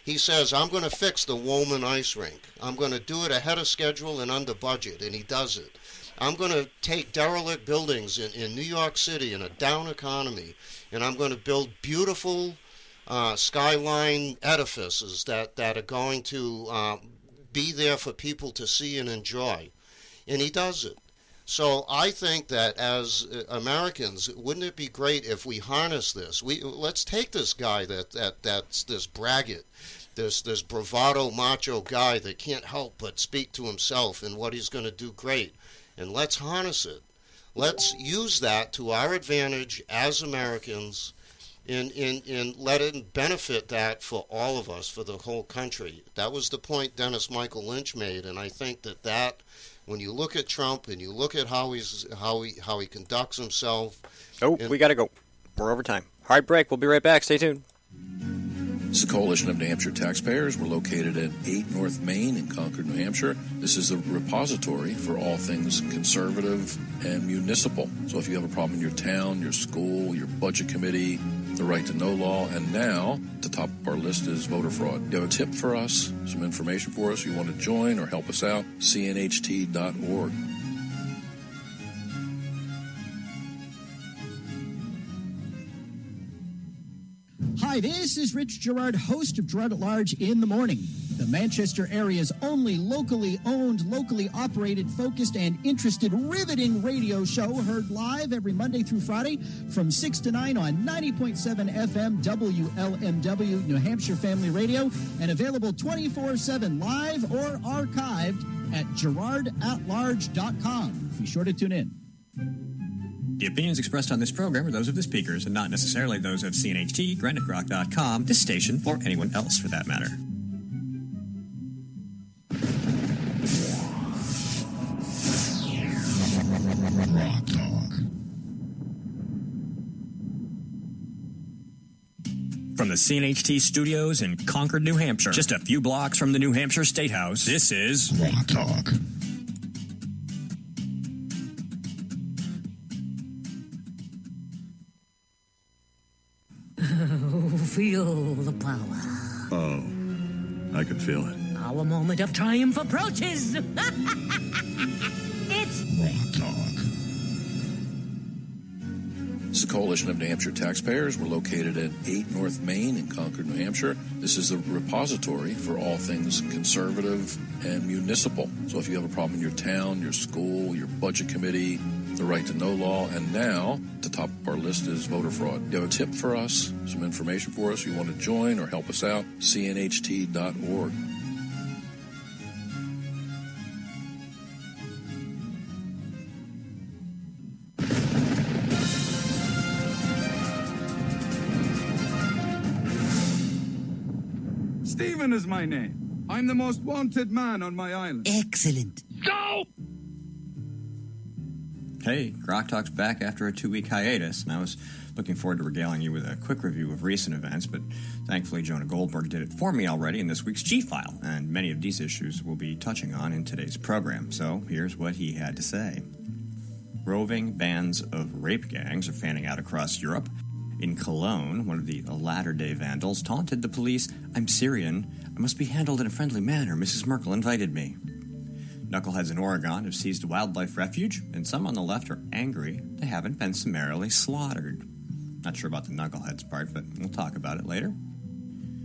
He says, I'm going to fix the Woolman ice rink. I'm going to do it ahead of schedule and under budget, and he does it. I'm going to take derelict buildings in New York City in a down economy, and I'm going to build beautiful skyline edifices that are going to be there for people to see and enjoy. And he does it. So I think that as Americans, wouldn't it be great if we harness this? Let's take this guy that's this braggart, this bravado macho guy that can't help but speak to himself and what he's going to do great, and let's harness it. Let's use that to our advantage as Americans, and let it benefit that for all of us, for the whole country. That was the point Dennis Michael Lynch made, and I think that when you look at Trump and you look at how he conducts himself. We got to go. We're over time. Hard break. We'll be right back. Stay tuned. This is a coalition of New Hampshire taxpayers. We're located at 8 North Main in Concord, New Hampshire. This is the repository for all things conservative and municipal. So if you have a problem in your town, your school, your budget committee, the right to know law, and now the top of our list is voter fraud. You have a tip for us, some information for us, you want to join or help us out, cnht.org. Hi, Hi, this is Rich Gerard, host of Gerard at Large in the Morning, the Manchester area's only locally owned, locally operated, focused, and interested, riveting radio show, heard live every Monday through Friday from 6 to 9 on 90.7 FM WLMW, New Hampshire Family Radio, and available 24/7 live or archived at GerardAtLarge.com. Be sure to tune in. The opinions expressed on this program are those of the speakers and not necessarily those of CNHT, GraniteRock.com, this station, or anyone else for that matter. Rock Talk. From the CNHT studios in Concord, New Hampshire, just a few blocks from the New Hampshire State House, this is Rock Talk. Feel the power. Oh, I can feel it. Our moment of triumph approaches. It's Rock Talk. This is a coalition of New Hampshire taxpayers. We're located at 8 North Main in Concord, New Hampshire. This is a repository for all things conservative and municipal. So if you have a problem in your town, your school, your budget committee, the right to know law, and now at the top of our list is voter fraud. You have a tip for us, some information for us, you want to join or help us out, cnht.org. Stephen is my name. I'm the most wanted man on my island. excellent. Go! Hey, Grok Talk's back after a 2-week hiatus, and I was looking forward to regaling you with a quick review of recent events, but thankfully Jonah Goldberg did it for me already in this week's G-File, and many of these issues we'll be touching on in today's program. So here's what he had to say. Roving bands of rape gangs are fanning out across Europe. In Cologne, one of the latter-day vandals taunted the police, "I'm Syrian. I must be handled in a friendly manner. Mrs. Merkel invited me." Knuckleheads in Oregon have seized a wildlife refuge, and some on the left are angry they haven't been summarily slaughtered. Not sure about the knuckleheads part, but we'll talk about it later.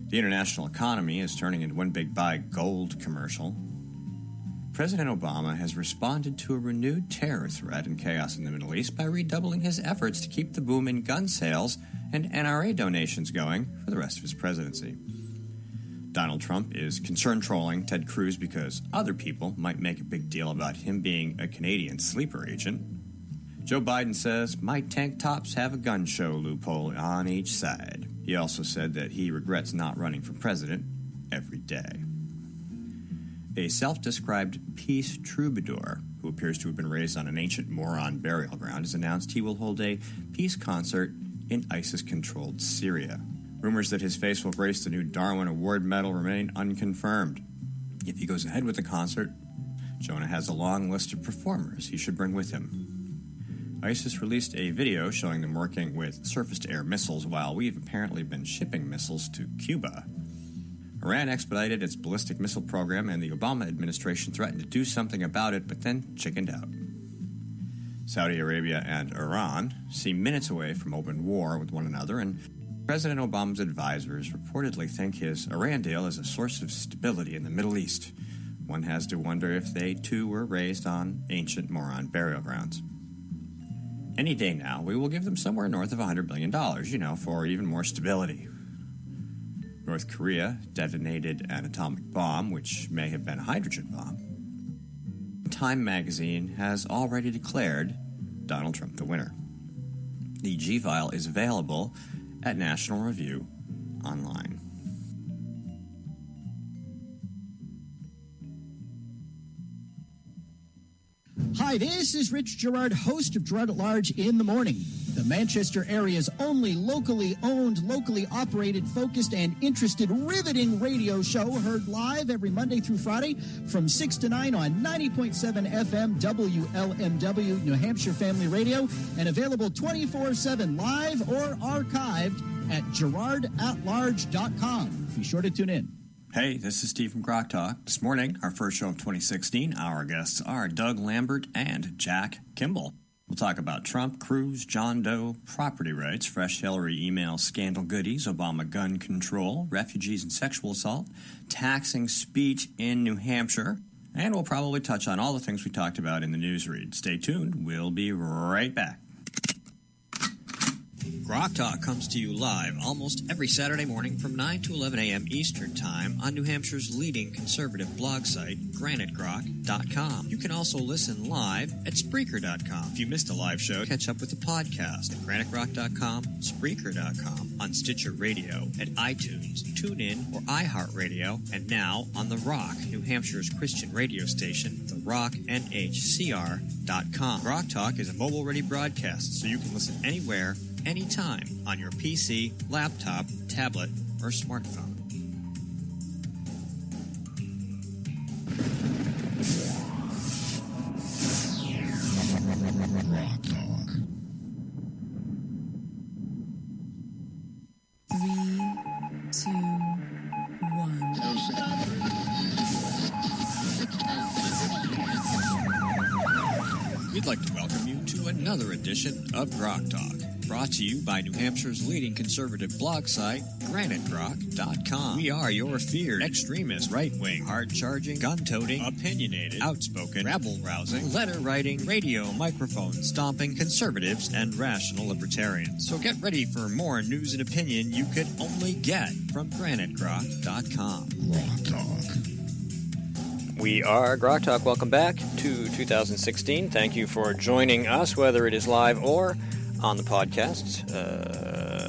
The international economy is turning into one big buy gold commercial. President Obama has responded to a renewed terror threat and chaos in the Middle East by redoubling his efforts to keep the boom in gun sales and NRA donations going for the rest of his presidency. Donald Trump is concern trolling Ted Cruz because other people might make a big deal about him being a Canadian sleeper agent. Joe Biden says, "My tank tops have a gun show loophole on each side." He also said that he regrets not running for president every day. A self-described peace troubadour, who appears to have been raised on an ancient Morin burial ground, has announced he will hold a peace concert in ISIS-controlled Syria. Rumors that his face will grace the new Darwin Award medal remain unconfirmed. If he goes ahead with the concert, Jonah has a long list of performers he should bring with him. ISIS released a video showing them working with surface-to-air missiles while we've apparently been shipping missiles to Cuba. Iran expedited its ballistic missile program, and the Obama administration threatened to do something about it, but then chickened out. Saudi Arabia and Iran seem minutes away from open war with one another, and President Obama's advisors reportedly think his Iran deal is a source of stability in the Middle East. One has to wonder if they, too, were raised on ancient Moron burial grounds. Any day now, we will give them somewhere north of $100 billion, for even more stability. North Korea detonated an atomic bomb, which may have been a hydrogen bomb. Time magazine has already declared Donald Trump the winner. The G-File is available at National Review online. Hi, this is Rich Gerard, host of Gerard at Large in the Morning, the Manchester area's only locally owned, locally operated, focused, and interested, riveting radio show, heard live every Monday through Friday from 6 to 9 on 90.7 FM WLMW, New Hampshire Family Radio, and available 24/7 live or archived at GerardAtLarge.com. Be sure to tune in. Hey, this is Steve from Grok Talk. This morning, our first show of 2016, our guests are Doug Lambert and Jack Kimball. We'll talk about Trump, Cruz, John Doe, property rights, fresh Hillary email scandal goodies, Obama gun control, refugees and sexual assault, taxing speech in New Hampshire, and we'll probably touch on all the things we talked about in the newsread. Stay tuned. We'll be right back. Grok Talk comes to you live almost every Saturday morning from 9 to 11 a.m. Eastern Time on New Hampshire's leading conservative blog site, granitegrok.com. You can also listen live at Spreaker.com. If you missed a live show, catch up with the podcast at granitegrok.com, Spreaker.com, on Stitcher Radio, at iTunes, TuneIn, or iHeartRadio, and now on The Rock, New Hampshire's Christian radio station, therocknhcr.com. Grok Talk is a mobile-ready broadcast, so you can listen anywhere, anytime on your PC, laptop, tablet, or smartphone. Rock Talk. 3, 2, 1. We'd like to welcome you to another edition of Grok Talk, brought to you by New Hampshire's leading conservative blog site, granitegrok.com. We are your feared extremist, right-wing, hard-charging, gun-toting, opinionated, outspoken, rabble-rousing, letter-writing, radio microphone-stomping conservatives and rational libertarians. So get ready for more news and opinion you could only get from granitegrok.com. Rock Talk. We are Grok Talk. Welcome back to 2016. Thank you for joining us, whether it is live or on the podcast.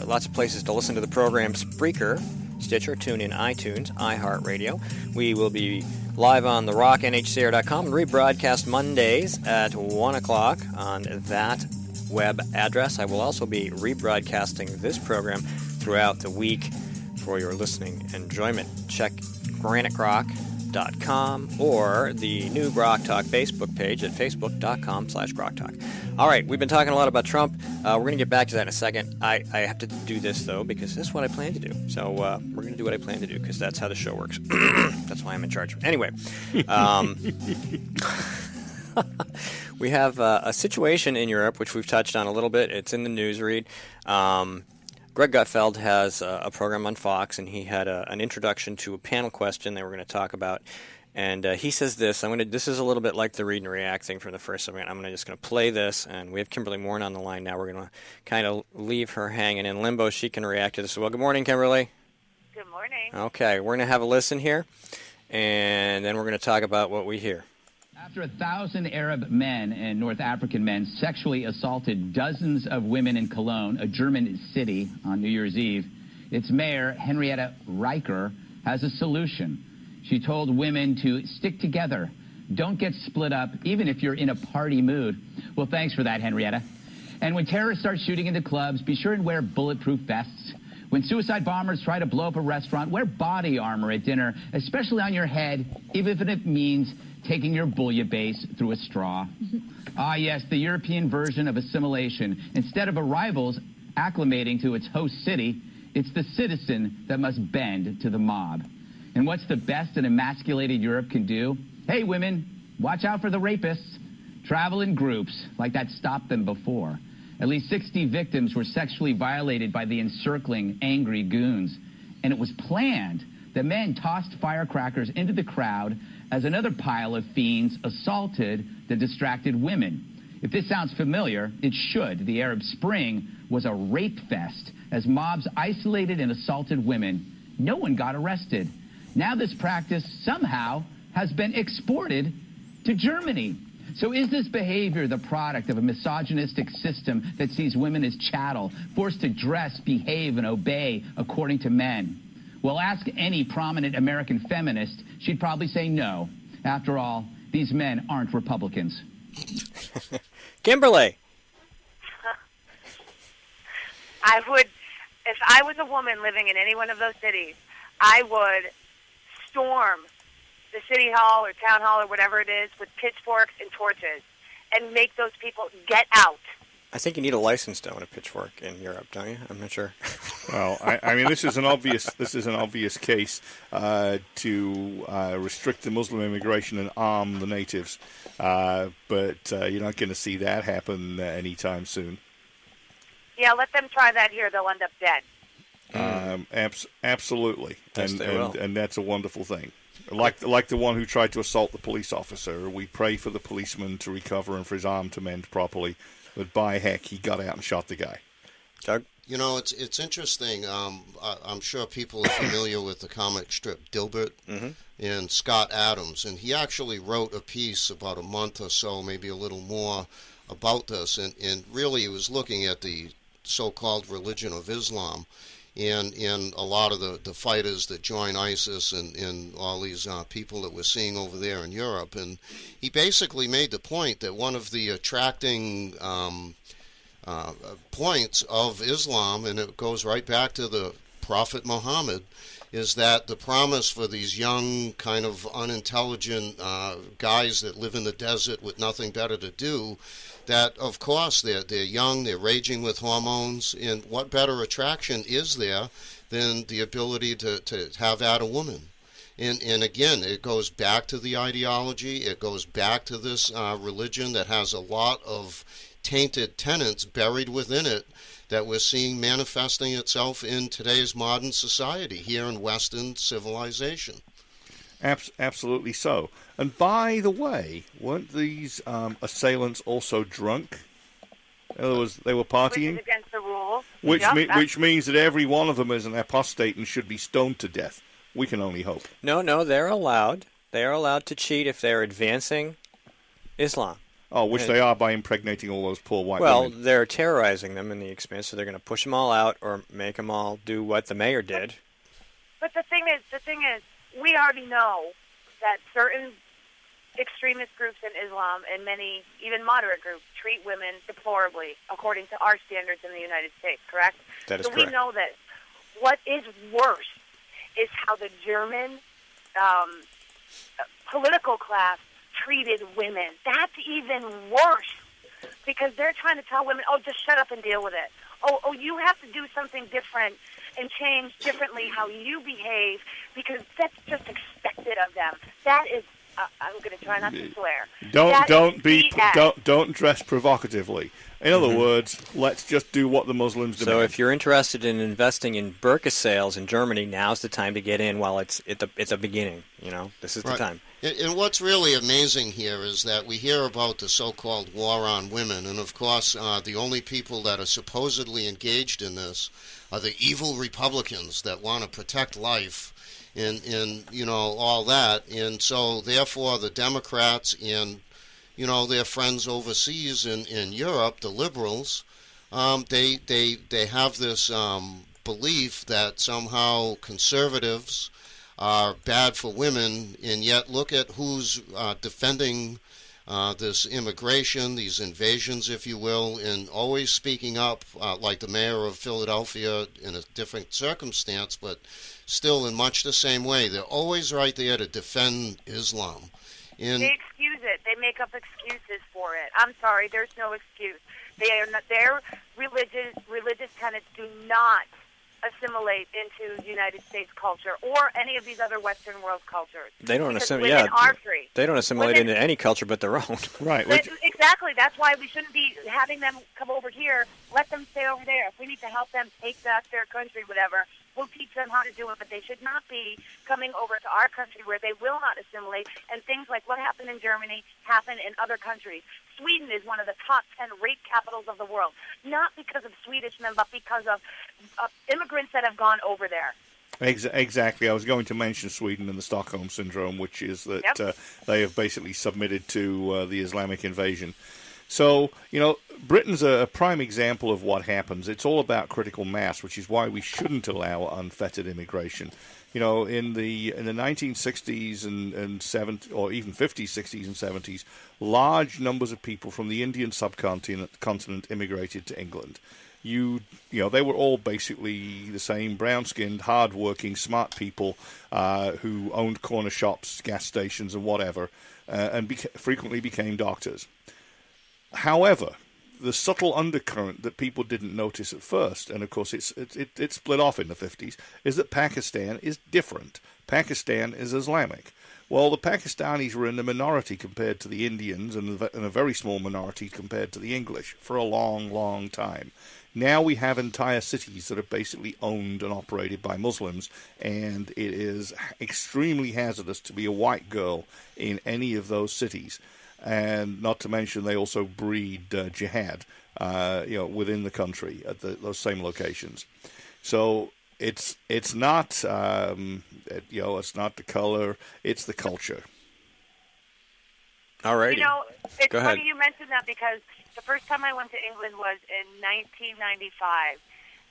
Lots of places to listen to the program: Spreaker, Stitcher, TuneIn, iTunes, iHeartRadio. We will be live on therocknhcr.com and rebroadcast Mondays at 1 o'clock on that web address. I will also be rebroadcasting this program throughout the week for your listening enjoyment. Check granitegrok.com or the new Grok Talk Facebook page at facebook.com/Grok Talk. All right, we've been talking a lot about Trump. We're going to get back to that in a second. I have to do this, though, because this is what I plan to do. So we're going to do what I plan to do, because that's how the show works. That's why I'm in charge. Anyway, we have a situation in Europe, which we've touched on a little bit. It's in the newsread. Greg Gutfeld has a program on Fox, and he had an introduction to a panel question they were going to talk about. And he says this. This is a little bit like the read and react thing from the first segment. I'm just going to play this, and we have Kimberly Morin on the line now. We're going to kind of leave her hanging in limbo. She can react to this. Well, good morning, Kimberly. Good morning. Okay, we're going to have a listen here, and then we're going to talk about what we hear. After 1,000 Arab men and North African men sexually assaulted dozens of women in Cologne, a German city, on New Year's Eve, its mayor, Henrietta Reicher, has a solution. She told women to stick together. Don't get split up, even if you're in a party mood. Well, thanks for that, Henrietta. And when terrorists start shooting into clubs, be sure and wear bulletproof vests. When suicide bombers try to blow up a restaurant, wear body armor at dinner, especially on your head, even if it means taking your bouillabaisse through a straw. Yes, the European version of assimilation. Instead of arrivals acclimating to its host city, it's the citizen that must bend to the mob. And what's the best an emasculated Europe can do? Hey, women, watch out for the rapists. Travel in groups like that stopped them before. At least 60 victims were sexually violated by the encircling, angry goons. And it was planned. The men tossed firecrackers into the crowd as another pile of fiends assaulted the distracted women. If this sounds familiar, it should. The Arab Spring was a rape fest as mobs isolated and assaulted women. No one got arrested. Now this practice somehow has been exported to Germany. So is this behavior the product of a misogynistic system that sees women as chattel, forced to dress, behave, and obey according to men? Well, ask any prominent American feminist. She'd probably say no. After all, these men aren't Republicans. Kimberly. I would, if I was a woman living in any one of those cities, I would storm the city hall or town hall or whatever it is with pitchforks and torches and make those people get out. I think you need a license to own a pitchfork in Europe, don't you? I'm not sure. Well, I mean, this is an obvious case to restrict the Muslim immigration and arm the natives, but you're not going to see that happen anytime soon. Yeah, let them try that here; they'll end up dead. Absolutely, Yes, they will. and that's a wonderful thing. Like the one who tried to assault the police officer. We pray for the policeman to recover and for his arm to mend properly. But by heck, he got out and shot the guy. Doug? You know, it's interesting. I'm sure people are familiar with the comic strip Dilbert and Scott Adams. And he actually wrote a piece about a month or so, maybe a little more, about this. And really he was looking at the so-called religion of Islam and a lot of the fighters that join ISIS and all these people that we're seeing over there in Europe. And he basically made the point that one of the attracting points of Islam, and it goes right back to the Prophet Muhammad, is that the promise for these young, kind of unintelligent guys that live in the desert with nothing better to do, that, of course, they're young, they're raging with hormones, and what better attraction is there than the ability to have at a woman? And again, it goes back to the ideology, it goes back to this religion that has a lot of tainted tenets buried within it that we're seeing manifesting itself in today's modern society here in Western civilization. Absolutely so. And by the way, weren't these assailants also drunk? In other words, they were partying? Which is against the rules. Which means that every one of them is an apostate and should be stoned to death. We can only hope. No, they're allowed. They are allowed to cheat if they're advancing Islam. Oh, which they are by impregnating all those poor white women. Well, they're terrorizing them in the expanse, so they're going to push them all out or make them all do what the mayor did. But the thing is, we already know that certain extremist groups in Islam and many, even moderate groups, treat women deplorably according to our standards in the United States, correct? That is correct. So we know that. What is worse is how the German political class treated women. That's even worse because they're trying to tell women, oh, just shut up and deal with it. Oh, you have to do something different and change differently how you behave because that's just expected of them. That is, I'm going to try not to swear. Don't dress provocatively. In other words, let's just do what the Muslims demand. So if you're interested in investing in burqa sales in Germany, now's the time to get in while it's at the beginning. You know, this is the time. And what's really amazing here is that we hear about the so-called war on women, and of course, the only people that are supposedly engaged in this are the evil Republicans that want to protect life and you know, all that. And so, therefore, the Democrats and, you know, their friends overseas in Europe, the liberals, they have this belief that somehow conservatives are bad for women, and yet look at who's defending this immigration, these invasions, if you will, and always speaking up, like the mayor of Philadelphia in a different circumstance, but still in much the same way. They're always right there to defend Islam. And they excuse it. They make up excuses for it. I'm sorry, there's no excuse. Their religious tenets do not assimilate into United States culture or any of these other Western world cultures. They don't assimilate. Women are free. They don't assimilate into any culture but their own. Right. Exactly. That's why we shouldn't be having them come over here. Let them stay over there. If we need to help them take back their country, whatever, we'll teach them how to do it. But they should not be coming over to our country where they will not assimilate. And things like what happened in Germany happen in other countries. Sweden is one of the top 10 rape capitals of the world, not because of Swedishmen, but because of immigrants that have gone over there. Exactly. I was going to mention Sweden and the Stockholm Syndrome, which is that they have basically submitted to the Islamic invasion. So, you know, Britain's a prime example of what happens. It's all about critical mass, which is why we shouldn't allow unfettered immigration. You know, in the 1960s and 70s, or even 50s, 60s, and 70s, large numbers of people from the Indian subcontinent immigrated to England. You know, they were all basically the same brown-skinned, hard-working, smart people who owned corner shops, gas stations, and whatever, and frequently became doctors. However, the subtle undercurrent that people didn't notice at first, and of course it split off in the 50s, is that Pakistan is different. Pakistan is Islamic. Well, the Pakistanis were in the minority compared to the Indians, and a very small minority compared to the English for a long, long time. Now we have entire cities that are basically owned and operated by Muslims, and it is extremely hazardous to be a white girl in any of those cities. And not to mention, they also breed jihad, within the country at those same locations. So it's not, it's not the color, it's the culture. All right. It's Go ahead. funny you mentioned that because the first time I went to England was in 1995,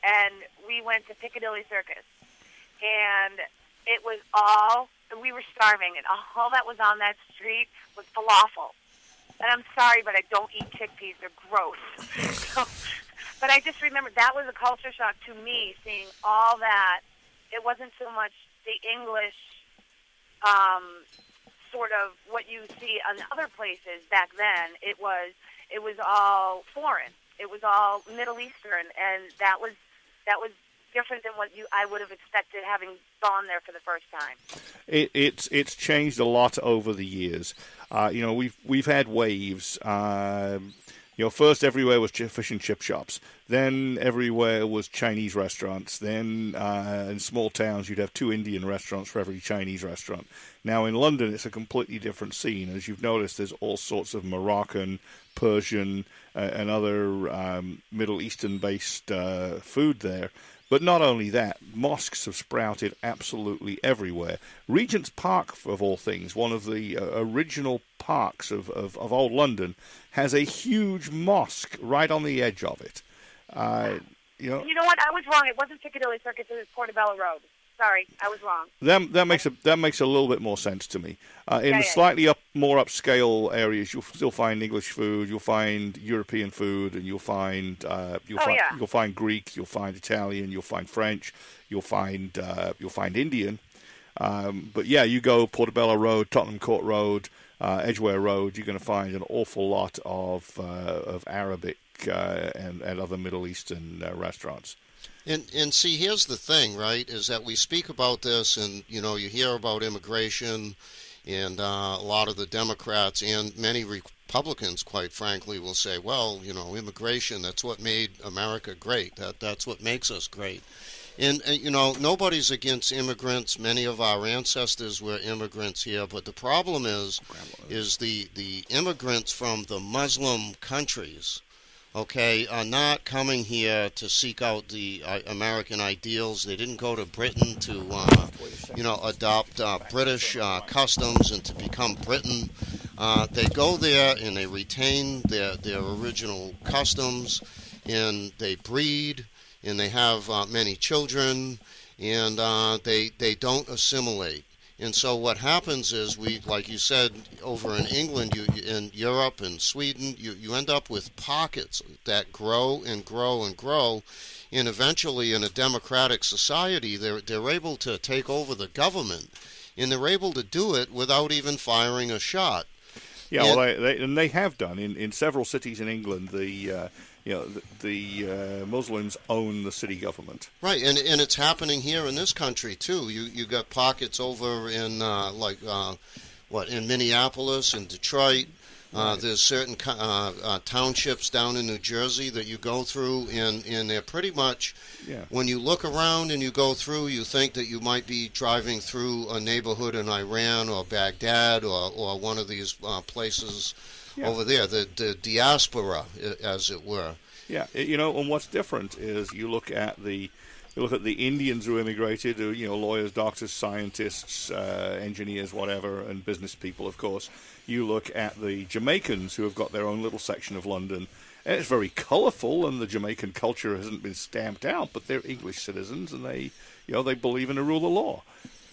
and we went to Piccadilly Circus, and it was we were starving, and all that was on that street was falafel. And I'm sorry, but I don't eat chickpeas. They're gross. But I just remember that was a culture shock to me, seeing all that. It wasn't so much the English sort of what you see in other places back then. It was all foreign. It was all Middle Eastern, and that was different than what I would have expected having gone there for the first time. It's changed a lot over the years. We've had waves. First everywhere was fish and chip shops. Then everywhere was Chinese restaurants. Then in small towns you'd have 2 Indian restaurants for every Chinese restaurant. Now in London it's a completely different scene. As you've noticed, there's all sorts of Moroccan, Persian, and other Middle Eastern-based food there. But not only that, mosques have sprouted absolutely everywhere. Regent's Park, of all things, one of the original parks of old London, has a huge mosque right on the edge of it. You know what? I was wrong. It wasn't Piccadilly Circus. It was Portobello Road. Sorry, I was wrong. That makes a little bit more sense to me. In the slightly more upscale areas, you'll still find English food, you'll find European food, and you'll find Greek, you'll find Italian, you'll find French, you'll find Indian. But yeah, you go Portobello Road, Tottenham Court Road, Edgware Road, you're going to find an awful lot of Arabic and other Middle Eastern restaurants. And see, here's the thing, right, is that we speak about this and, you hear about immigration, and a lot of the Democrats and many Republicans, quite frankly, will say, well, immigration, that's what made America great. That's what makes us great. And nobody's against immigrants. Many of our ancestors were immigrants here, but the problem is the immigrants from the Muslim countries, are not coming here to seek out the American ideals. They didn't go to Britain to, adopt British customs and to become Britain. They go there and they retain their original customs, and they breed, and they have many children, and they don't assimilate. And so what happens is like you said, over in England, in Europe and Sweden, you end up with pockets that grow and grow and grow, and eventually in a democratic society, they're able to take over the government, and they're able to do it without even firing a shot. Yeah, they have done in several cities in England. The Muslims own the city government. Right, and it's happening here in this country too. You got pockets over in in Minneapolis and Detroit. There's certain townships down in New Jersey that you go through, and they're pretty much. Yeah. When you look around and you go through, you think that you might be driving through a neighborhood in Iran or Baghdad or one of these places. Yeah. Over there, the diaspora, as it were. Yeah, and what's different is you look at the Indians who immigrated, lawyers, doctors, scientists, engineers, whatever, and business people, of course. You look at the Jamaicans who have got their own little section of London, and it's very colourful, and the Jamaican culture hasn't been stamped out, but they're English citizens, and they believe in the rule of law.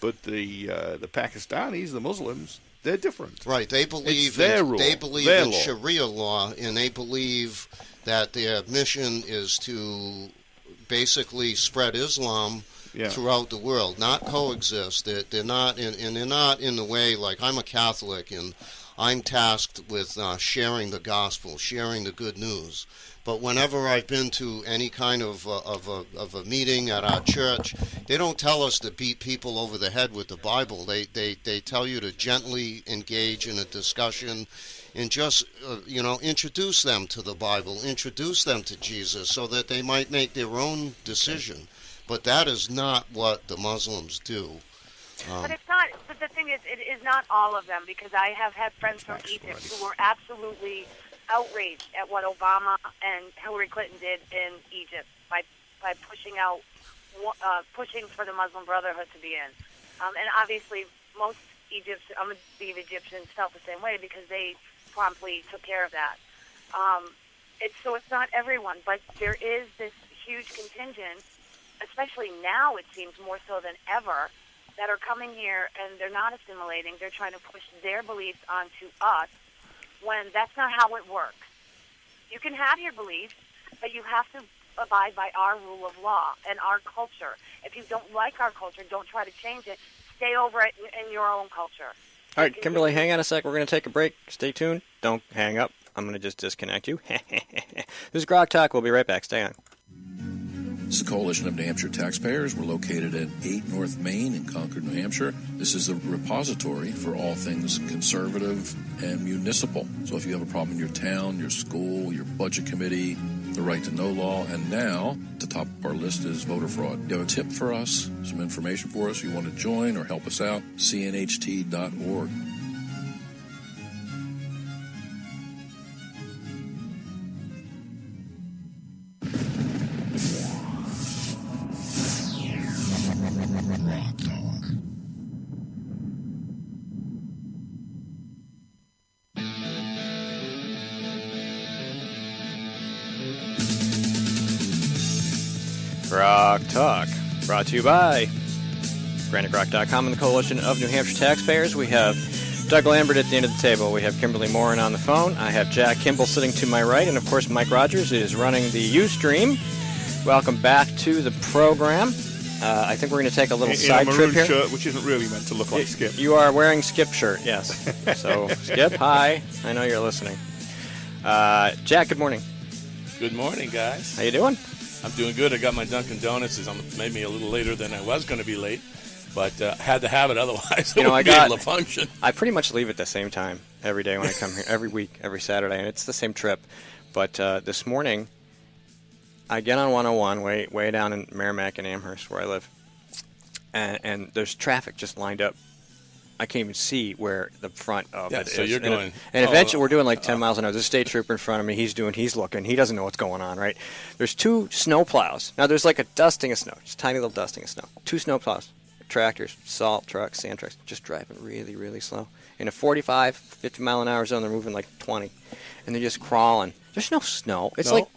But the Pakistanis, the Muslims, they're different. Right. They believe in Sharia law, and they believe that their mission is to basically spread Islam throughout the world, not coexist. They're not in the way, like I'm a Catholic, and I'm tasked with sharing the gospel, sharing the good news. But whenever I've been to any kind of a meeting at our church, they don't tell us to beat people over the head with the Bible. They tell you to gently engage in a discussion and just, introduce them to the Bible, introduce them to Jesus so that they might make their own decision. But that is not what the Muslims do. But it's not. But the thing is, it is not all of them, because I have had friends from Egypt who were absolutely outraged at what Obama and Hillary Clinton did in Egypt by pushing for the Muslim Brotherhood to be in. And obviously, most the Egyptians felt the same way because they promptly took care of that. It's not everyone, but there is this huge contingent, especially now it seems more so than ever, that are coming here and they're not assimilating. They're trying to push their beliefs onto us when that's not how it works. You can have your beliefs, but you have to abide by our rule of law and our culture. If you don't like our culture, don't try to change it. Stay over it in your own culture. All right, Kimberly, hang on a sec. We're going to take a break. Stay tuned. Don't hang up. I'm going to just disconnect you. This is Grok Talk. We'll be right back. Stay on. This is a coalition of New Hampshire taxpayers. We're located at 8 North Main in Concord, New Hampshire. This is a repository for all things conservative and municipal. So if you have a problem in your town, your school, your budget committee, the right to know law, and now the top of our list is voter fraud. You have a tip for us, some information for us, you want to join or help us out, cnht.org. Grok Talk, brought to you by GraniteGrok.com and the Coalition of New Hampshire Taxpayers. We have Doug Lambert at the end of the table. We have Kimberly Morin on the phone. I have Jack Kimball sitting to my right. And, of course, Mike Rogers is running the Ustream. Welcome back to the program. I think we're going to take a little side trip here. Shirt, which isn't really meant to look like Skip. You are wearing Skip shirt, yes. So, Skip, hi. I know you're listening. Jack, good morning. Good morning, guys. How you doing? I'm doing good. I got my Dunkin' Donuts. It's made me a little later than I was going to be late, but had to have it. Otherwise, I wouldn't be able to function. I pretty much leave at the same time every day when I come here, every week, every Saturday, and it's the same trip. But this morning, I get on 101 way down in Merrimack and Amherst, where I live, and there's traffic just lined up. I can't even see where the front of it is. So you're going. And eventually we're doing like 10 miles an hour. There's a state trooper in front of me. He's looking. He doesn't know what's going on, right? There's 2 snow plows. Now there's like a dusting of snow, just tiny little dusting of snow. 2 snow plows, tractors, salt trucks, sand trucks, just driving really, really slow. In a 45, 50 mile an hour zone, they're moving like 20. And they're just crawling. There's no snow. It's like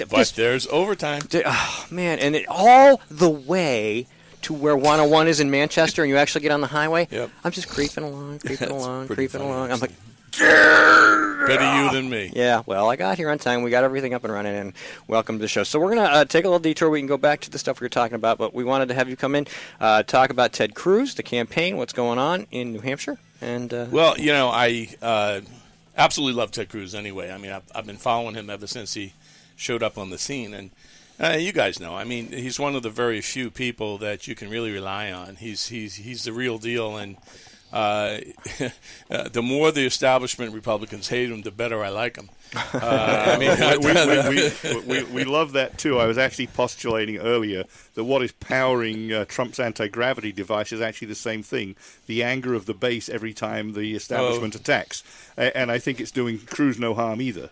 But there's overtime. Oh, man. And all the way to where 101 is in Manchester, and you actually get on the highway. Yep. I'm just creeping along. I'm like, better you than me. Yeah, well, I got here on time. We got everything up and running, and welcome to the show. So we're going to take a little detour. We can go back to the stuff we were talking about, but we wanted to have you come in, talk about Ted Cruz, the campaign, what's going on in New Hampshire. And well, I absolutely love Ted Cruz anyway. I mean, I've been following him ever since he showed up on the scene, and you guys know. I mean, he's one of the very few people that you can really rely on. He's the real deal, and the more the establishment Republicans hate him, the better I like him. We love that too. I was actually postulating earlier that what is powering Trump's anti-gravity device is actually the same thing: the anger of the base every time the establishment attacks. And I think it's doing Cruz no harm either.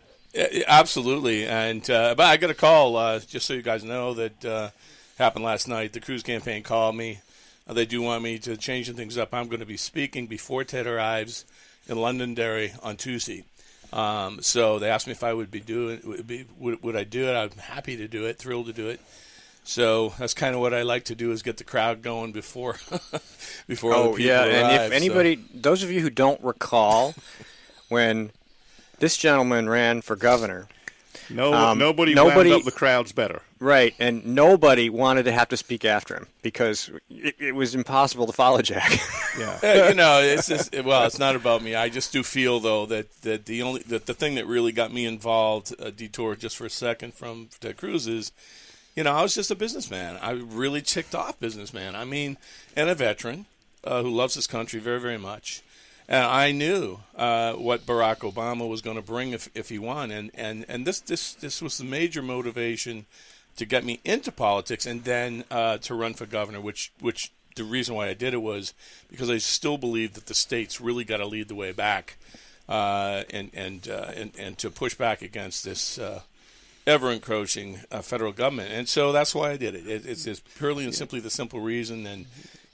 Absolutely, and but I got a call just so you guys know that happened last night. The Cruz campaign called me. They do want me to change things up. I'm going to be speaking before Ted arrives in Londonderry on Tuesday. So they asked me if I would would I do it? I'm happy to do it, thrilled to do it. So that's kind of what I like to do, is get the crowd going before other people arrive. And if anybody, those of you who don't recall, when this gentleman ran for governor, Nobody wound up the crowds better. Right, and nobody wanted to have to speak after him because it was impossible to follow Jack. Yeah, it's just, it's not about me. I just do feel though that the thing that really got me involved, detour just for a second from Ted Cruz, is, I was just a businessman. I really ticked off businessman. I mean, and a veteran who loves his country very, very much. And I knew what Barack Obama was going to bring if he won, and this was the major motivation to get me into politics, and then to run for governor. Which the reason why I did it was because I still believe that the states really got to lead the way back, and to push back against this ever encroaching federal government. And so that's why I did it. It's purely and simply the simple reason.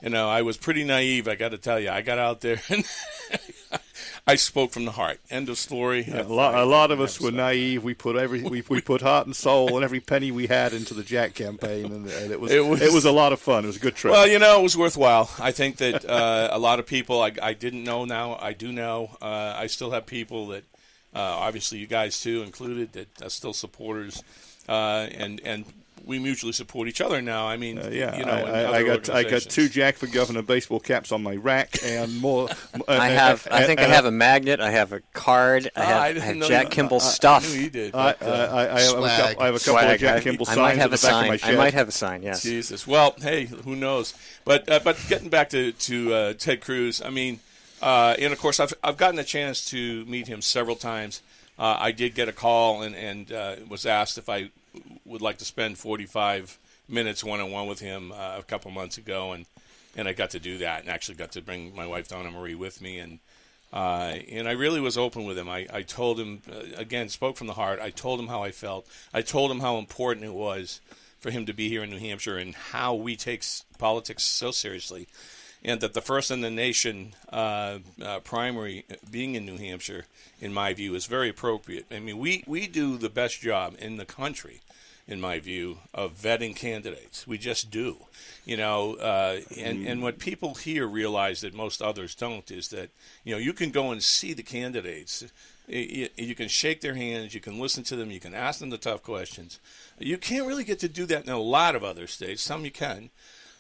And I was pretty naive, I got to tell you. I got out there and I spoke from the heart. End of story. Yeah, a lot of us were naive. We put we put heart and soul and every penny we had into the Jack campaign, and it was a lot of fun. It was a good trip. Well, it was worthwhile. I think that a lot of people I didn't know now I do know. I still have people that obviously you guys too included that are still supporters, and we mutually support each other now. I mean, I got 2 Jack for Governor baseball caps on my rack and more. I have a magnet. I have a card. I have Jack Kimball stuff. I knew you did. I have a couple of Jack Kimball signs. I might have a sign. Back of my shed. I might have a sign. Yes. Jesus. Well, hey, who knows? But getting back to Ted Cruz, I mean, and of course I've gotten a chance to meet him several times. I did get a call and was asked if I would like to spend 45 minutes one-on-one with him a couple months ago, and I got to do that, and actually got to bring my wife Donna Marie with me, and I really was open with him. I told him, again, spoke from the heart. I told him how I felt. I told him how important it was for him to be here in New Hampshire and how we take politics so seriously, and that the first in the nation primary being in New Hampshire, in my view, is very appropriate. I mean, we do the best job in the country, in my view, of vetting candidates. We just do. And what people here realize that most others don't is that, you can go and see the candidates. You can shake their hands. You can listen to them. You can ask them the tough questions. You can't really get to do that in a lot of other states. Some you can.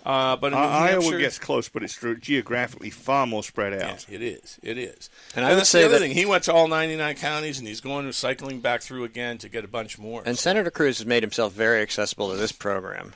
But in New Hampshire, Iowa gets close, but it's geographically far more spread out. Yeah, it is. And I would say the other thing. He went to all 99 counties, and he's going cycling back through again to get a bunch more. And Senator Cruz has made himself very accessible to this program,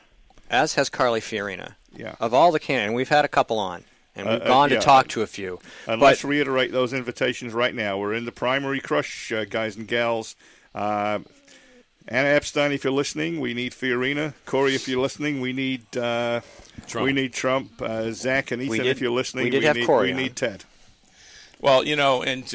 as has Carly Fiorina. Yeah. Of all the candidates, and we've had a couple on, and we've gone to talk to a few. And let's reiterate those invitations right now. We're in the primary crush, guys and gals. Anna Epstein, if you're listening, we need Fiorina. Corey, if you're listening, we need Trump. We need Trump. Zach and Ethan, if you're listening, we need Ted. Well, and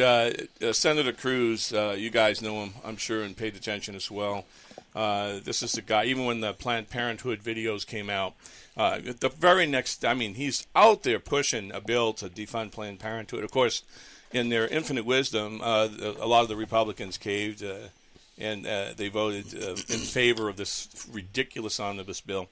Senator Cruz, you guys know him, I'm sure, and paid attention as well. This is the guy, even when the Planned Parenthood videos came out, the very next, he's out there pushing a bill to defund Planned Parenthood. Of course, in their infinite wisdom, a lot of the Republicans caved, and they voted in favor of this ridiculous omnibus bill.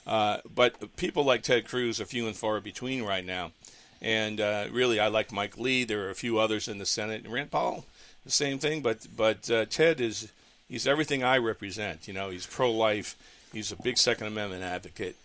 But people like Ted Cruz are few and far between right now. And really, I like Mike Lee. There are a few others in the Senate. And Rand Paul, the same thing. But Ted he's everything I represent. He's pro-life. He's a big Second Amendment advocate.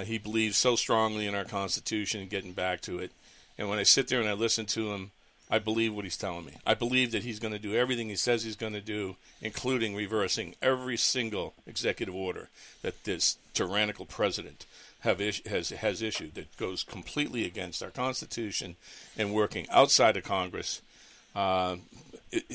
He believes so strongly in our Constitution and getting back to it. And when I sit there and I listen to him, I believe what he's telling me. I believe that he's going to do everything he says he's going to do, including reversing every single executive order that this tyrannical president has issued that goes completely against our Constitution and working outside of Congress.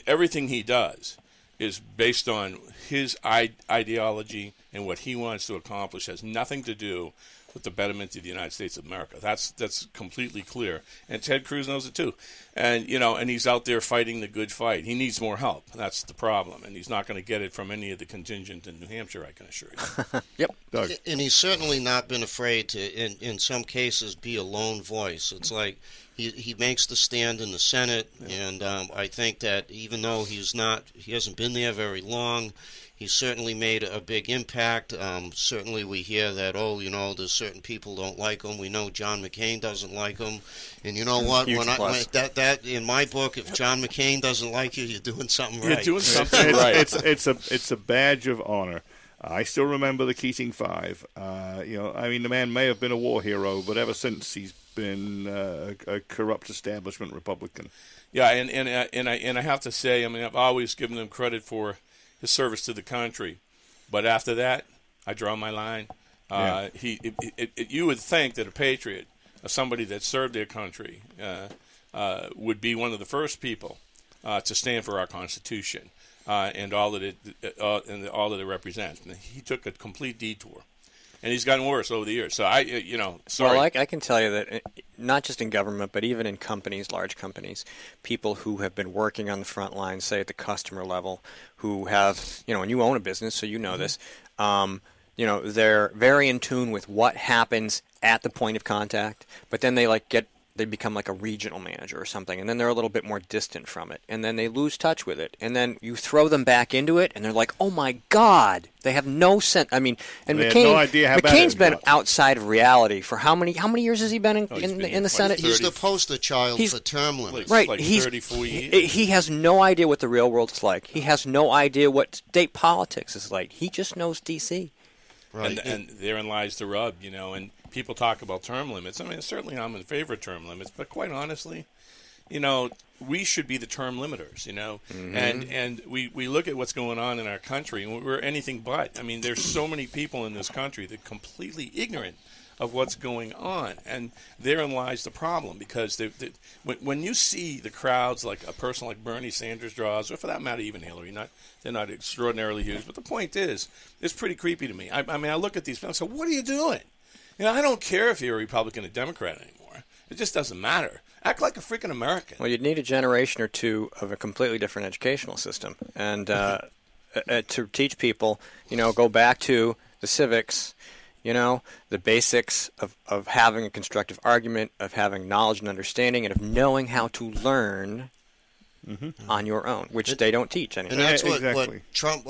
Everything he does is based on his ideology, and what he wants to accomplish has nothing to do with the betterment of the United States of America. That's completely clear. And Ted Cruz knows it too. And and he's out there fighting the good fight. He needs more help. That's the problem. And he's not going to get it from any of the contingent in New Hampshire, I can assure you. Yep. Doug. And he's certainly not been afraid to, in some cases, be a lone voice. It's like he makes the stand in the Senate, and I think that even though he hasn't been there very long, He's certainly made a big impact. Certainly we hear that, there's certain people don't like him. We know John McCain doesn't like him. And you know what? That in my book, if John McCain doesn't like you, you're doing something right. You're doing something right. It's a badge of honor. I still remember the Keating Five. The man may have been a war hero, but ever since he's been a corrupt establishment Republican. Yeah, and I have to say, I've always given him credit for his service to the country, but after that, I draw my line. You would think that a patriot, somebody that served their country, would be one of the first people to stand for our Constitution and all that it represents. And he took a complete detour, and he's gotten worse over the years. So sorry. Well, I can tell you that not just in government, but even in companies, large companies, people who have been working on the front line, say at the customer level, who have, and you own a business, so you know this, they're very in tune with what happens at the point of contact, but then they become like a regional manager or something, and then they're a little bit more distant from it, and then they lose touch with it, and then you throw them back into it, and they're like, oh my God, they have no sense. And they had no idea how bad McCain's been outside of reality for how many years has he been in the Senate? He's the poster child for term limits. Right, like 34 years. He has no idea what the real world is like. He has no idea what state politics is like. He just knows D.C. Right. And therein lies the rub, and people talk about term limits. Certainly I'm in favor of term limits, but quite honestly, we should be the term limiters, Mm-hmm. and we look at what's going on in our country, and we're anything but. There's so many people in this country that are completely ignorant of what's going on, and therein lies the problem, because when you see the crowds like a person like Bernie Sanders draws, or for that matter even Hillary, they're not extraordinarily huge, but the point is, it's pretty creepy to me. I look at these people and say, what are you doing? I don't care if you're a Republican or Democrat anymore. It just doesn't matter. Act like a freaking American. Well, you'd need a generation or two of a completely different educational system, and to teach people, go back to the civics, the basics of having a constructive argument, of having knowledge and understanding, and of knowing how to learn on your own, which they don't teach anymore. And that's Exactly.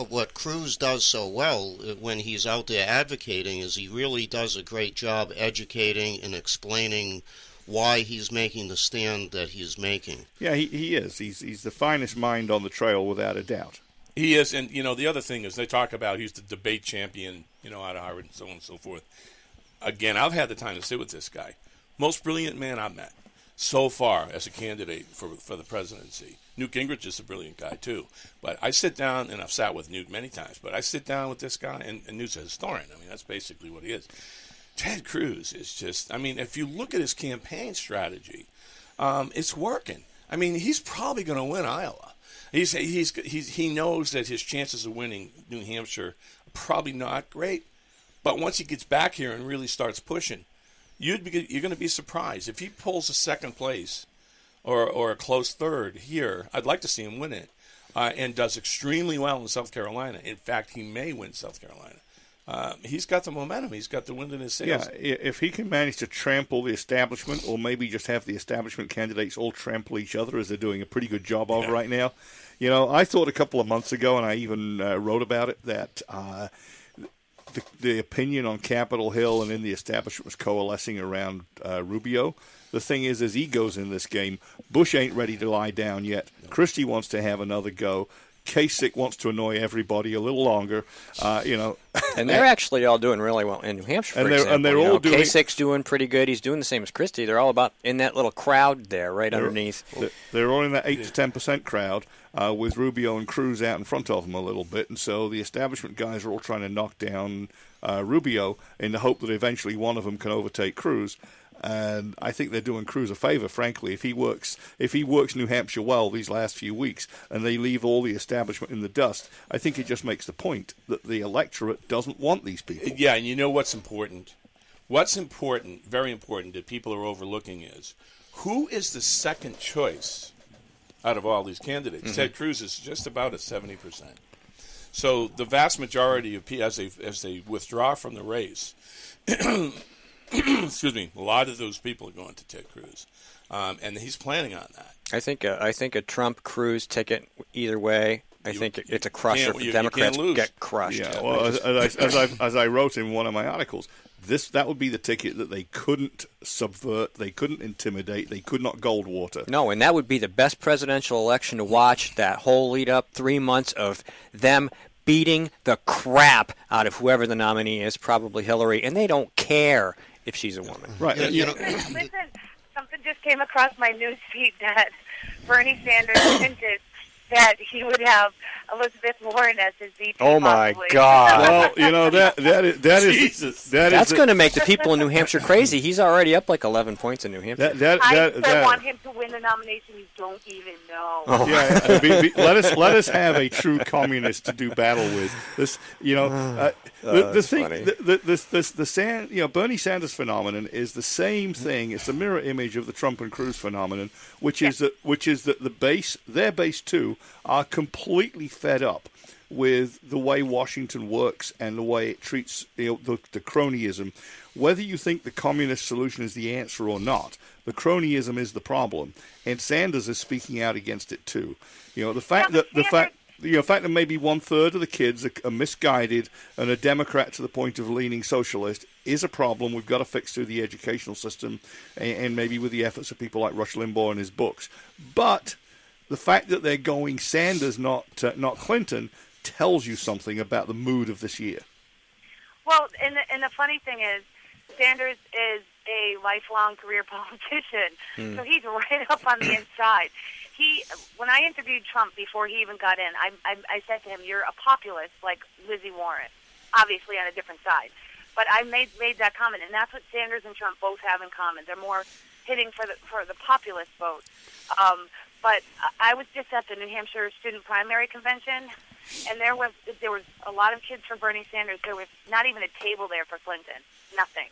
what Cruz does so well when he's out there advocating, is he really does a great job educating and explaining why he's making the stand that he's making. Yeah, he is. He's the finest mind on the trail, without a doubt. He is, and the other thing is they talk about he's the debate champion, out of Harvard and so on and so forth. Again, I've had the time to sit with this guy. Most brilliant man I've met so far as a candidate for the presidency. Newt Gingrich is a brilliant guy too. But I sit down, and I've sat with Newt many times, but I sit down with this guy, and Newt's a historian. That's basically what he is. Ted Cruz is just, if you look at his campaign strategy, it's working. He's probably going to win Iowa. He knows that his chances of winning New Hampshire are probably not great, but once he gets back here and really starts pushing, you're going to be surprised if he pulls a second place or a close third here. I'd like to see him win it, and does extremely well in South Carolina. In fact, he may win South Carolina. He's got the momentum. He's got the wind in his sails. Yeah, if he can manage to trample the establishment, or maybe just have the establishment candidates all trample each other, as they're doing a pretty good job of right now. I thought a couple of months ago, and I even wrote about it, that the opinion on Capitol Hill and in the establishment was coalescing around Rubio. The thing is, as egos in this game, Bush ain't ready to lie down yet. Christie wants to have another go. Kasich wants to annoy everybody a little longer, And they're actually all doing really well in New Hampshire, for example. And they're all doing... Kasich's doing pretty good. He's doing the same as Christie. They're all about in that little crowd there, right underneath. They're all in that 8 to 10% crowd, with Rubio and Cruz out in front of them a little bit. And so the establishment guys are all trying to knock down Rubio in the hope that eventually one of them can overtake Cruz. And I think they're doing Cruz a favor, frankly. If he works New Hampshire well these last few weeks, and they leave all the establishment in the dust, I think it just makes the point that the electorate doesn't want these people. Yeah, and you know what's important? What's important, very important, that people are overlooking is, who is the second choice out of all these candidates? Mm-hmm. Ted Cruz is just about at 70%. So the vast majority of people, as they withdraw from the race, excuse me, a lot of those people are going to Ted Cruz, and he's planning on that. I think a Trump-Cruz ticket either way I think it's a crusher for Democrats. Get crushed. Yeah. Well, as I wrote in one of my articles, that would be the ticket that they couldn't subvert, they couldn't intimidate, they could not Goldwater. No, and that would be the best presidential election to watch. That whole lead up, 3 months of them beating the crap out of whoever the nominee is, probably Hillary, and they don't care if she's a woman. Right. Listen, something just came across my news feed that Bernie Sanders hinted that he would have Elizabeth Warren as his VP. Oh my possibly. God! Well, that's going to make the people in New Hampshire crazy. He's already up like 11 points in New Hampshire. I want him to win the nomination. You don't even know. Oh. Yeah, let us have a true communist to do battle with. This, Bernie Sanders phenomenon is the same thing. It's a mirror image of the Trump and Cruz phenomenon, which is that their base too, are completely fed up with the way Washington works and the way it treats the cronyism. Whether you think the communist solution is the answer or not, the cronyism is the problem, and Sanders is speaking out against it too. The fact that maybe 1/3 of the kids are misguided and are Democrat to the point of leaning socialist is a problem we've got to fix through the educational system and maybe with the efforts of people like Rush Limbaugh and his books. But the fact that they're going Sanders, not Clinton, tells you something about the mood of this year. Well, and the funny thing is, Sanders is a lifelong career politician, so he's right up on the inside. When I interviewed Trump before he even got in, I said to him, "You're a populist like Lizzie Warren, obviously on a different side." But I made that comment, and that's what Sanders and Trump both have in common. They're more hitting for the populist vote. But I was just at the New Hampshire Student Primary Convention, and there was a lot of kids for Bernie Sanders. There was not even a table there for Clinton. Nothing.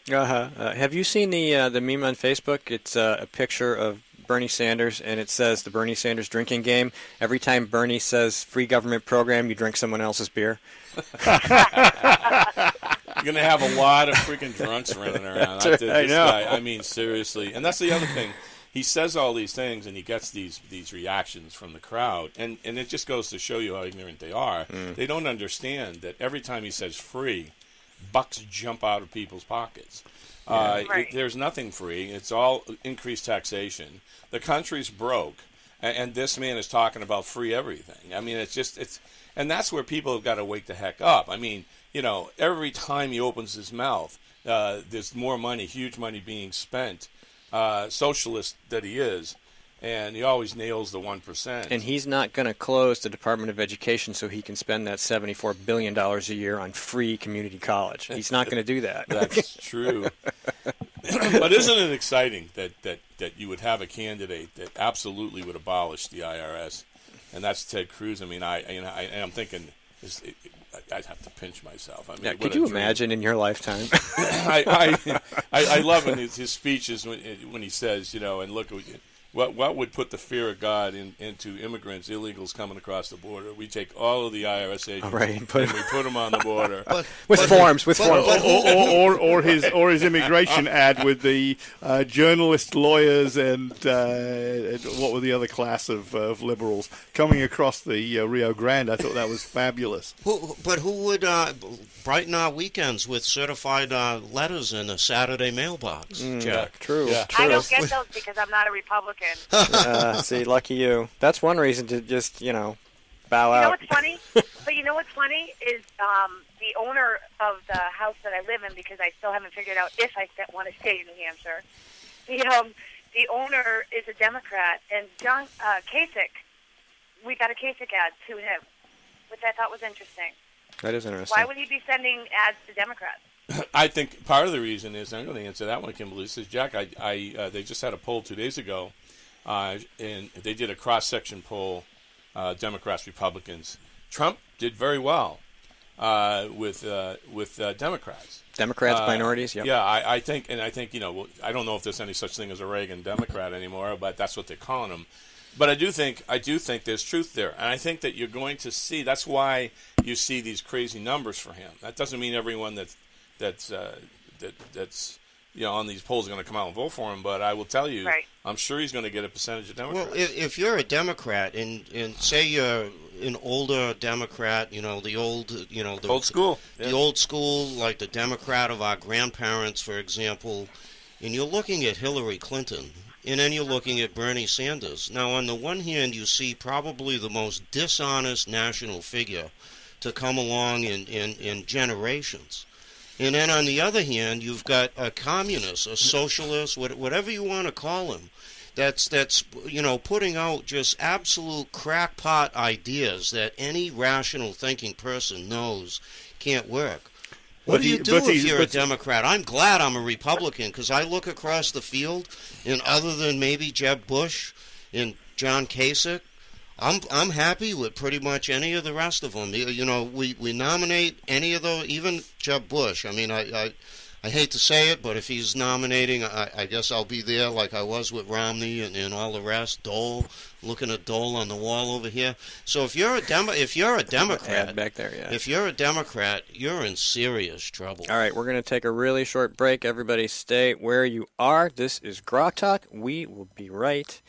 Have you seen the meme on Facebook? It's a picture of Bernie Sanders, and it says the Bernie Sanders drinking game. Every time Bernie says free government program, you drink someone else's beer. You're going to have a lot of freaking drunks running around. I know. Guy, I mean, seriously. And that's the other thing. He says all these things, and he gets these reactions from the crowd. And it just goes to show you how ignorant they are. They don't understand that every time he says free, bucks jump out of people's pockets. There's nothing free. It's all increased taxation. The country's broke, and this man is talking about free everything. I mean, and that's where people have got to wake the heck up. I mean, every time he opens his mouth, there's more money, huge money being spent. Socialist that he is, and he always nails the 1%. And he's not going to close the Department of Education so he can spend that $74 billion a year on free community college. He's not going to do that. That's true. But isn't it exciting that you would have a candidate that absolutely would abolish the IRS, and that's Ted Cruz? I mean, I'm thinking, I'd have to pinch myself. I mean, could you imagine in your lifetime? I love his speeches when he says, and look what would put the fear of God into immigrants, illegals coming across the border. We take all of the IRS agents and we put them on the border with forms. Or his immigration ad with the journalists, lawyers, and what were the other class of liberals coming across the Rio Grande. I thought that was fabulous. But who would brighten our weekends with certified letters in a Saturday mailbox, Jack? True. I don't get those because I'm not a Republican. See, lucky you. That's one reason to just, bow out. You know what's funny? But you know what's funny is the owner of the house that I live in, because I still haven't figured out if I want to stay in New Hampshire. The owner is a Democrat, and John Kasich, we got a Kasich ad to him, which I thought was interesting. That is interesting. Why would he be sending ads to Democrats? I think part of the reason is, I'm going to answer that one, Kimberly. Says, Jack, they just had a poll 2 days ago, and they did a cross-section poll, Democrats, Republicans. Trump did very well with Democrats. Democrats, minorities, yeah. Yeah, I think, I don't know if there's any such thing as a Reagan Democrat anymore, but that's what they're calling him. But I do think there's truth there, and I think that you're going to see. That's why you see these crazy numbers for him. That doesn't mean everyone that's on these polls are going to come out and vote for him. But I will tell you, I'm sure he's going to get a percentage of Democrats. Well, if you're a Democrat and say you're an older Democrat, the old, the old school, the old school, like the Democrat of our grandparents, for example, and you're looking at Hillary Clinton, and then you're looking at Bernie Sanders. Now, on the one hand, you see probably the most dishonest national figure to come along in generations. And then on the other hand, you've got a communist, a socialist, whatever you want to call him, that's putting out just absolute crackpot ideas that any rational thinking person knows can't work. What do you do if you're a Democrat? I'm glad I'm a Republican, because I look across the field, and other than maybe Jeb Bush and John Kasich, I'm happy with pretty much any of the rest of them. We nominate any of those, even Jeb Bush. I mean, I hate to say it, but if he's nominating, I guess I'll be there like I was with Romney and all the rest. Dole, looking at Dole on the wall over here. So if you're a Democrat back there, yeah. If you're a Democrat, you're in serious trouble. All right, we're going to take a really short break. Everybody stay where you are. This is Grok Talk. We will be right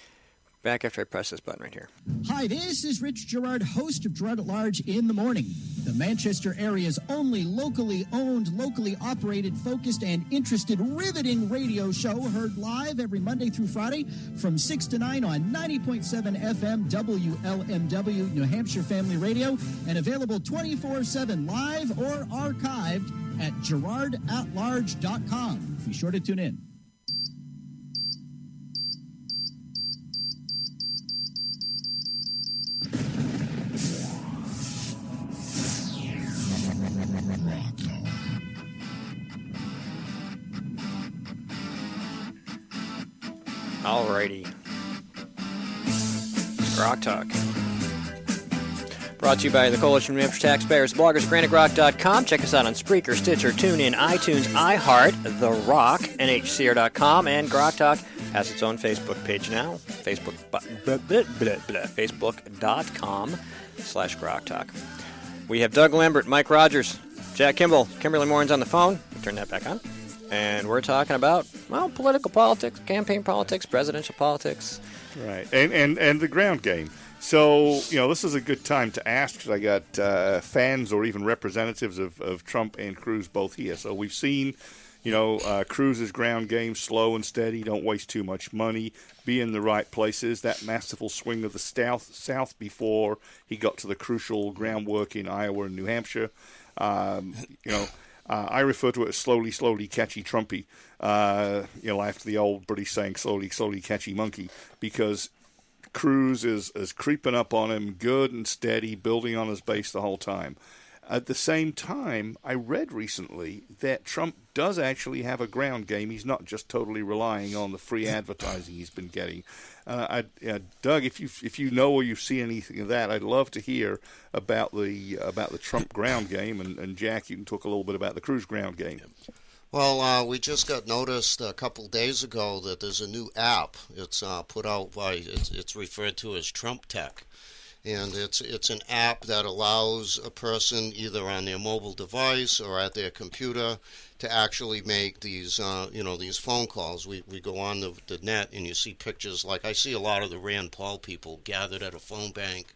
back after I press this button right here. Hi, this is Rich Gerard, host of Gerard at Large in the Morning, the Manchester area's only locally owned, locally operated, focused, and interested, riveting radio show, heard live every Monday through Friday from 6 to 9 on 90.7 FM WLMW, New Hampshire Family Radio, and available 24/7 live or archived at GerardAtLarge.com. Be sure to tune in. Alrighty. Grok Talk. Brought to you by the Coalition of New Hampshire Taxpayers, bloggers, GraniteGrok.com. Check us out on Spreaker, Stitcher, TuneIn, iTunes, iHeart, The Rock, NHCR.com, and Grok Talk has its own Facebook page now. Facebook.com/Grok Talk. We have Doug Lambert, Mike Rogers, Jack Kimball, Kimberly Morin's on the phone. Turn that back on. And we're talking about, political politics, campaign politics, presidential politics. Right, and the ground game. So, this is a good time to ask, because I got fans or even representatives of Trump and Cruz both here. So we've seen, Cruz's ground game, slow and steady, don't waste too much money, be in the right places, that masterful swing of the South before he got to the crucial groundwork in Iowa and New Hampshire. I refer to it as slowly, catchy Trumpy, after the old British saying, slowly, catchy monkey, because Cruz is creeping up on him, good and steady, building on his base the whole time. At the same time, I read recently that Trump does actually have a ground game. He's not just totally relying on the free advertising he's been getting. Doug, if you know or you see anything of that, I'd love to hear about the Trump ground game, and Jack, you can talk a little bit about the Cruz ground game. Well, we just got noticed a couple days ago that there's a new app. It's put out by it's referred to as Trump Tech. And it's an app that allows a person either on their mobile device or at their computer to actually make these these phone calls. We go on the net and you see pictures, like I see a lot of the Rand Paul people gathered at a phone bank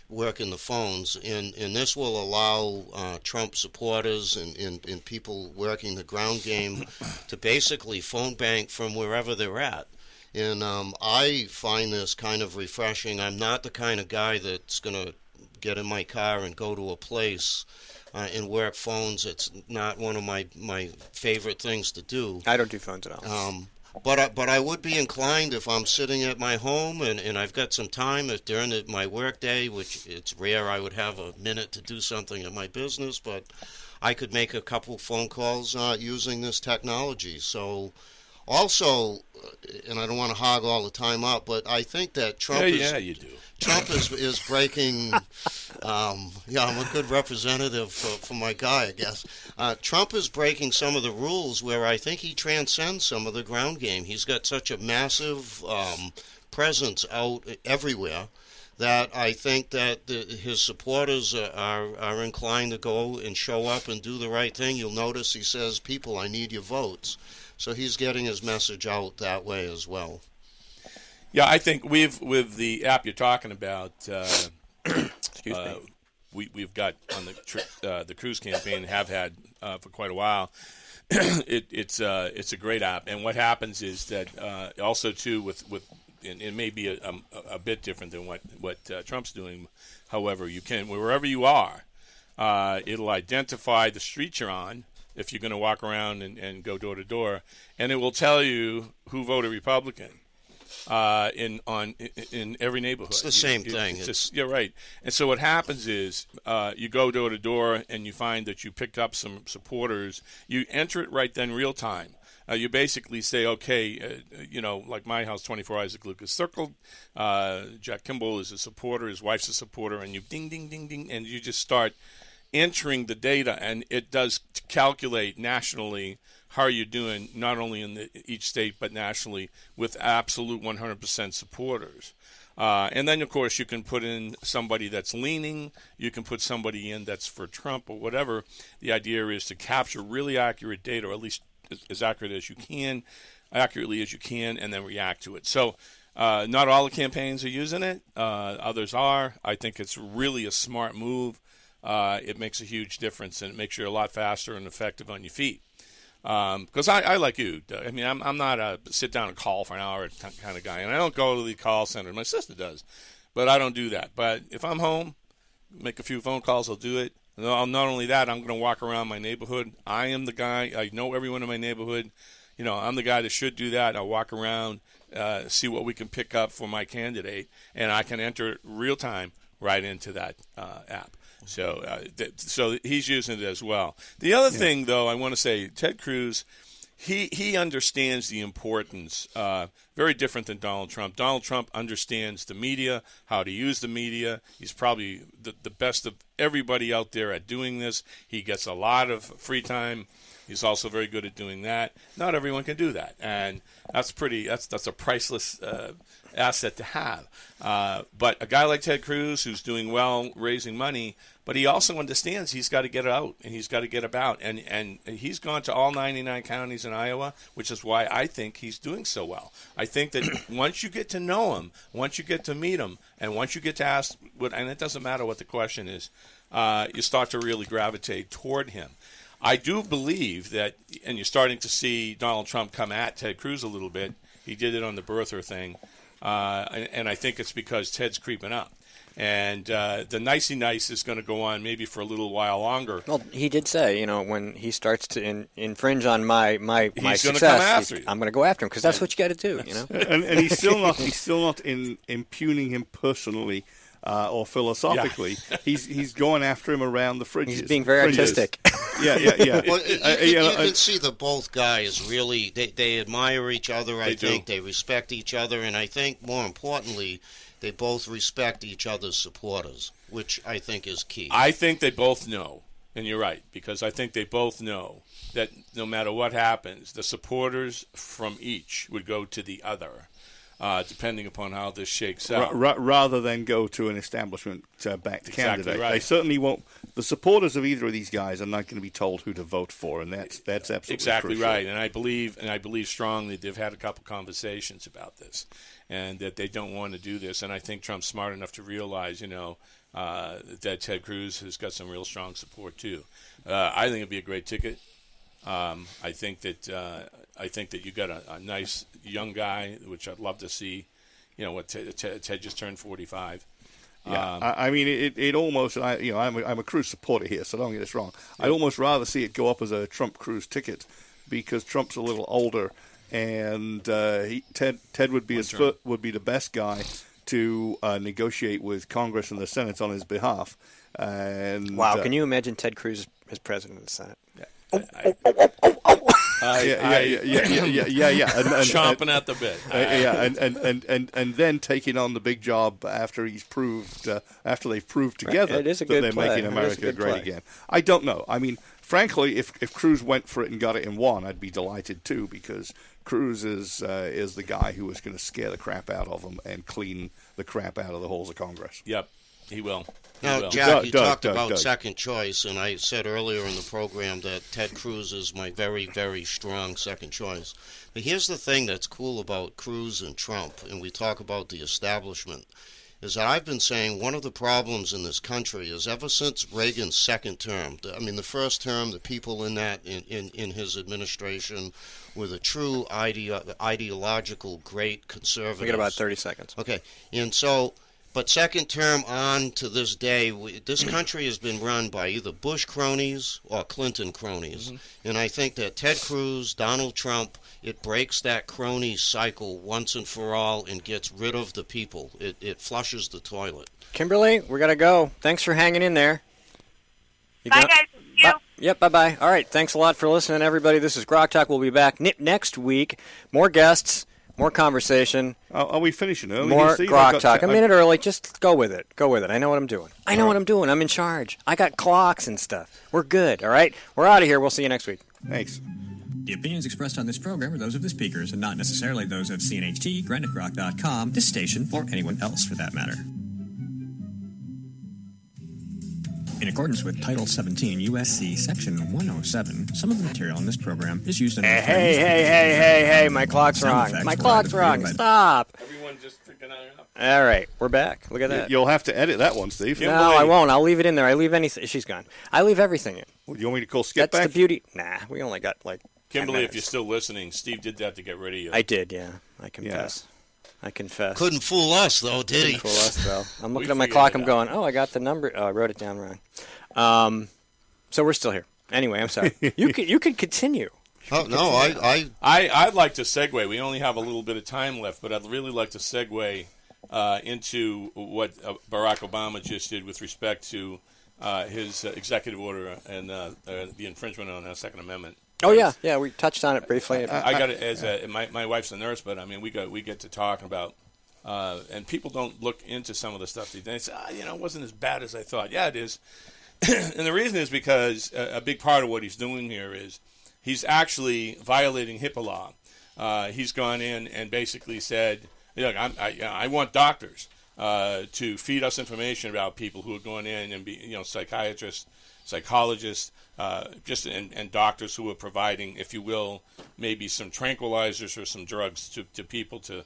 working the phones, and this will allow Trump supporters and people working the ground game to basically phone bank from wherever they're at. And I find this kind of refreshing. I'm not the kind of guy that's going to get in my car and go to a place and work phones. It's not one of my favorite things to do. I don't do phones at all. But I would be inclined, if I'm sitting at my home and I've got some time during my work day, which it's rare I would have a minute to do something at my business, but I could make a couple phone calls using this technology. So also, and I don't want to hog all the time up, but I think that Trump you do. Trump is breaking. I'm a good representative for my guy, I guess. Trump is breaking some of the rules where I think he transcends some of the ground game. He's got such a massive presence out everywhere that I think that his supporters are inclined to go and show up and do the right thing. You'll notice he says, "People, I need your votes." So he's getting his message out that way as well. Yeah, I think with the app you're talking about, we've got on the Cruz campaign, have had for quite a while. It's a great app, and what happens is that also too with and it may be a bit different than what Trump's doing. However, you can wherever you are, it'll identify the street you're on if you're going to walk around and go door to door, and it will tell you who voted Republican. In every neighborhood, it's the same thing. You're right. And so what happens is you go door to door and you find that you picked up some supporters. You enter it right then, real time. You basically say, okay, like my house, 24 Isaac Lucas circled. Jack Kimball is a supporter. His wife's a supporter, and you ding, ding, ding, ding, and you just start entering the data, and it does calculate nationally how you're doing, not only in each state but nationally, with absolute 100% supporters. And then, of course, you can put in somebody that's leaning. You can put somebody in that's for Trump or whatever. The idea is to capture really accurate data, or at least as accurately as you can, and then react to it. So not all the campaigns are using it. Others are. I think it's really a smart move. It makes a huge difference, and it makes you a lot faster and effective on your feet. Because I like you. I mean, I'm not a sit down and call for an hour kind of guy, and I don't go to the call center. My sister does, but I don't do that. But if I'm home, make a few phone calls, I'll do it. Not only that, I'm going to walk around my neighborhood. I am the guy. I know everyone in my neighborhood. I'm the guy that should do that. I'll walk around, see what we can pick up for my candidate, and I can enter it real time right into that app. So so he's using it as well. The other thing, though, I want to say, Ted Cruz, he understands the importance, very different than Donald Trump. Donald Trump understands the media, how to use the media. He's probably the best of everybody out there at doing this. He gets a lot of free time. He's also very good at doing that. Not everyone can do that, and that's a priceless asset to have. But a guy like Ted Cruz, who's doing well, raising money, but he also understands he's got to get out and he's got to get about. And he's gone to all 99 counties in Iowa, which is why I think he's doing so well. I think that once you get to know him, once you get to meet him, and once you get to ask, and it doesn't matter what the question is, you start to really gravitate toward him. I do believe that, and you're starting to see Donald Trump come at Ted Cruz a little bit. He did it on the birther thing, and I think it's because Ted's creeping up. And the nicey nice is going to go on maybe for a little while longer. Well, he did say, when he starts to infringe on my he's success, I'm going to go after him because that's what you got to do. And he's still not impugning him personally. Or philosophically, he's going after him around the fridges. He's being very artistic. Yeah. Well, you can see that both guys really they admire each other. I think they respect each other, and I think more importantly, they both respect each other's supporters, which I think is key. I think they both know, and you're right, because I think they both know that no matter what happens, the supporters from each would go to the other. Depending upon how this shakes out. Rather than go to an establishment-backed candidate. Right. They certainly won't. The supporters of either of these guys are not going to be told who to vote for, and that's absolutely exactly crucial. right. And I believe strongly they've had a couple conversations about this, and that they don't want to do this. And I think Trump's smart enough to realize, that Ted Cruz has got some real strong support too. I think it'd be a great ticket. I think that you got a nice young guy, which I'd love to see. What Ted just turned 45. Yeah, I mean, it almost. I'm a Cruz supporter here, so don't get this wrong. I'd almost rather see it go up as a Trump Cruz ticket because Trump's a little older, and Ted would be the best guy to negotiate with Congress and the Senate on his behalf. And wow, can you imagine Ted Cruz as president of the Senate? Yeah. Chomping at the bit. And then taking on the big job after they've proved together that they're making America great again. I don't know. I mean, frankly, if Cruz went for it and got it and won, I'd be delighted too, because Cruz is the guy who is going to scare the crap out of them and clean the crap out of the halls of Congress. Yep, he will. Now, Jack, you talked about second choice, and I said earlier in the program that Ted Cruz is my very, very strong second choice. But here's the thing that's cool about Cruz and Trump, and we talk about the establishment, is that I've been saying one of the problems in this country is ever since Reagan's second term, I mean, the first term, the people in that, in his administration were the true ideological great conservatives. We got about 30 seconds. Okay. And so, but second term on to this day, this country has been run by either Bush cronies or Clinton cronies. And I think that Ted Cruz, Donald Trump, it breaks that crony cycle once and for all and gets rid of the people. It flushes the toilet. Kimberly, we got to go. Thanks for hanging in there. Bye, guys. Thank you. Yep, bye-bye. All right, thanks a lot for listening, everybody. This is Grok Talk. We'll be back next week. More guests, more conversation. Are we finishing early? More Grok Talk. A minute early. Just go with it. Go with it. I know what I'm doing. I'm in charge. I got clocks and stuff. We're good, all right? We're out of here. We'll see you next week. Thanks. The opinions expressed on this program are those of the speakers and not necessarily those of CNHT, GraniteRock.com, this station, or anyone else for that matter. In accordance with Title 17 U.S.C. Section 107, some of the material in this program is used in... Hey, my clock's wrong. My clock's wrong. Stop. Everyone just freaking out. All right, we're back. Look at that. You'll have to edit that one, Steve. No, I won't. I'll leave it in there. I leave anything. She's gone. I leave everything in. Well, you want me to call Skip That's back? the beauty. Nah, we only got like 10 Kimberly, minutes. if you're still listening, Steve did that to get rid of you. I did, yeah. I confess. I confess. Couldn't fool us, though, did he? Couldn't fool us, though. I'm looking at my clock. I'm going, I got the number. Oh, I wrote it down wrong. So we're still here. Anyway, I'm sorry. You could continue. Oh, no, I'd like to segue. We only have a little bit of time left, but I'd really like to segue into what Barack Obama just did with respect to his executive order and the infringement on the Second Amendment. Oh yeah, we touched on it briefly. I got it as my wife's a nurse, but I mean we get to talking about, and people don't look into some of the stuff they say. It wasn't as bad as I thought. Yeah, it is, and the reason is because a big part of what he's doing here is he's actually violating HIPAA law. He's gone in and basically said, look, I want doctors to feed us information about people who are going in and be, psychiatrists, psychologists, and doctors who are providing, if you will, maybe some tranquilizers or some drugs to people to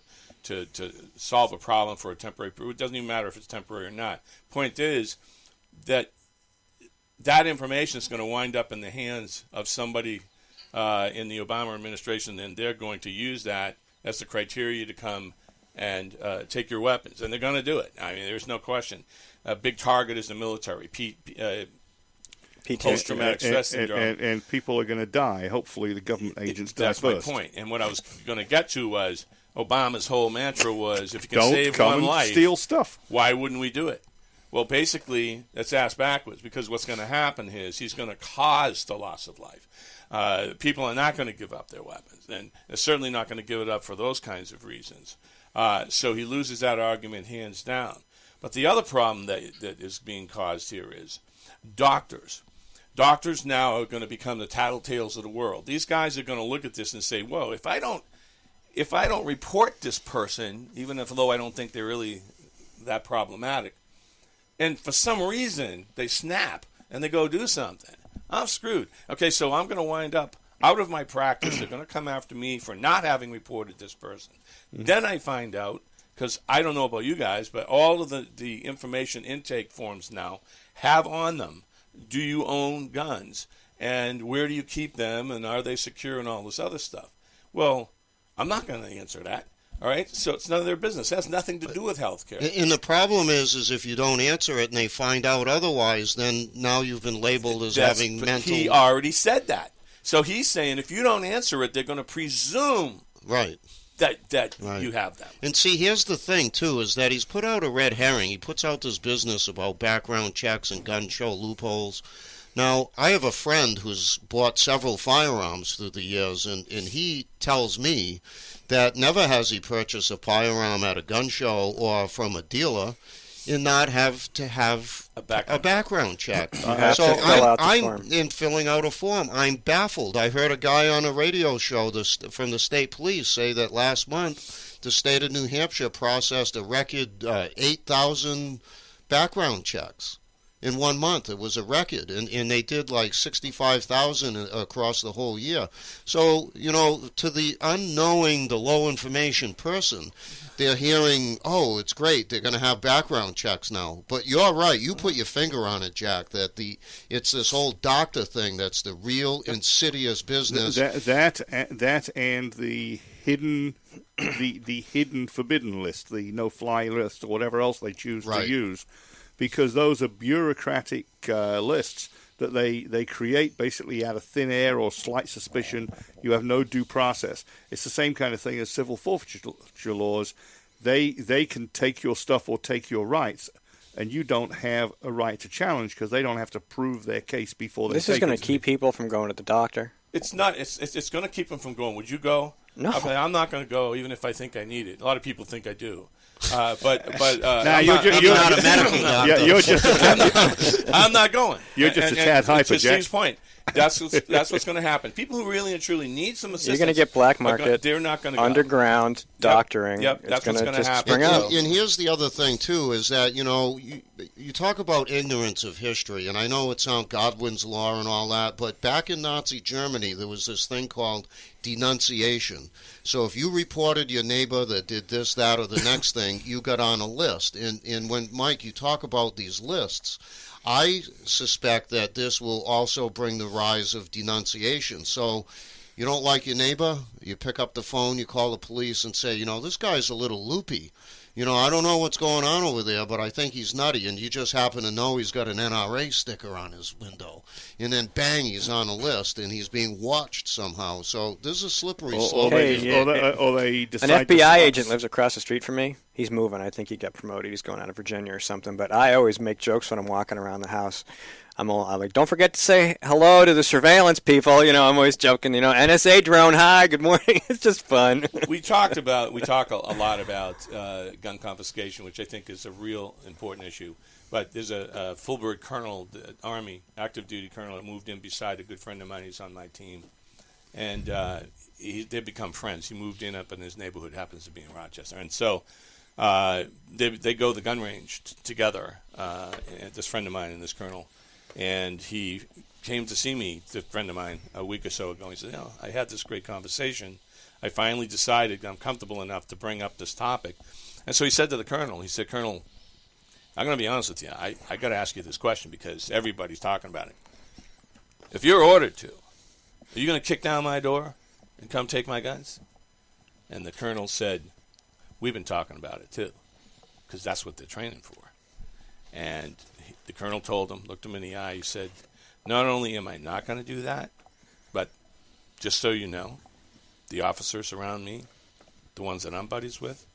solve a problem for a temporary period. It doesn't even matter if it's temporary or not. Point is that information is going to wind up in the hands of somebody in the Obama administration, and they're going to use that as the criteria to come and take your weapons, and they're going to do it. I mean, there's no question. A big target is the military, post-traumatic stress syndrome. And people are going to die. Hopefully the government agents die first. That's my point. And what I was going to get to was Obama's whole mantra was, if you can Don't save come one and life, steal stuff. Why wouldn't we do it? Well, basically, that's asked backwards, because what's going to happen is he's going to cause the loss of life. People are not going to give up their weapons, and they're certainly not going to give it up for those kinds of reasons. So he loses that argument hands down. But the other problem that is being caused here is doctors. Doctors now are going to become the tattletales of the world. These guys are going to look at this and say, whoa, if I don't report this person, even though I don't think they're really that problematic, and for some reason they snap and they go do something, I'm screwed. Okay, so I'm going to wind up out of my practice. They're going to come after me for not having reported this person. Then I find out, because I don't know about you guys, but all of the information intake forms now have on them, do you own guns? And where do you keep them? And are they secure? And all this other stuff. Well, I'm not going to answer that. All right? So it's none of their business. It has nothing to do with health care. And the problem is if you don't answer it and they find out otherwise, then now you've been labeled as having mental... He already said that. So he's saying if you don't answer it, they're going to presume that right. you have them. And see, here's the thing, too, is that he's put out a red herring. He puts out this business about background checks and gun show loopholes. Now, I have a friend who's bought several firearms through the years, and he tells me that never has he purchased a firearm at a gun show or from a dealer and not have to have a background check. So I'm in filling out a form. I'm baffled. I heard a guy on a radio show from the state police say that last month the state of New Hampshire processed a record 8,000 background checks. in 1 month. It was a record, and they did like 65,000 across the whole year. So, to the unknowing, the low information person, they're hearing, oh, it's great, they're going to have background checks now. But you're right, you put your finger on it, Jack, that it's this whole doctor thing that's the real insidious business. That and the hidden the hidden forbidden list, the no-fly list, or whatever else they choose to use, because those are bureaucratic lists that they create basically out of thin air or slight suspicion. You have no due process. It's the same kind of thing as civil forfeiture laws. They can take your stuff or take your rights, and you don't have a right to challenge because they don't have to prove their case before they take it. This is going to keep people from going to the doctor. It's not. It's going to keep them from going. Would you go? No. Okay, I'm not going to go, even if I think I need it. A lot of people think I do. But you're not a medical doctor. Yeah, you're just. I'm not going. You're just a tad hyper, to Jack. Steve's point, that's what's going to happen. People who really and truly need some assistance, you're going to get black market. They're not going to underground doctoring. Yep, that's what's going to happen. Spring out. And here's the other thing too: is that you talk about ignorance of history, and I know it sounds Godwin's law and all that, but back in Nazi Germany, there was this thing called denunciation. So if you reported your neighbor that did this, that, or the next thing, you got on a list. And when, Mike, you talk about these lists, I suspect that this will also bring the rise of denunciation. So you don't like your neighbor, you pick up the phone, you call the police and say, this guy's a little loopy. I don't know what's going on over there, but I think he's nutty, and you just happen to know he's got an NRA sticker on his window. And then, bang, he's on a list, and he's being watched somehow. So this is a slippery slope. Or they decide an FBI agent lives across the street from me. He's moving. I think he got promoted. He's going out of Virginia or something. But I always make jokes when I'm walking around the house. I'm like, don't forget to say hello to the surveillance people. I'm always joking. NSA drone, hi, good morning. It's just fun. We talk a lot about gun confiscation, which I think is a real important issue. But there's a Fulbright colonel, the Army active duty colonel, that moved in beside a good friend of mine. He's on my team, and they've become friends. He moved in up in his neighborhood, happens to be in Rochester, and so they go to the gun range together. This friend of mine and this colonel. And he came to see me, the friend of mine, a week or so ago. He said, I had this great conversation. I finally decided I'm comfortable enough to bring up this topic. And so he said to the colonel, Colonel, I'm going to be honest with you. I got to ask you this question because everybody's talking about it. If you're ordered to, are you going to kick down my door and come take my guns? And the colonel said, we've been talking about it too, because that's what they're training for. And the colonel told him, looked him in the eye, he said, not only am I not going to do that, but just so you know, the officers around me, the ones that I'm buddies with,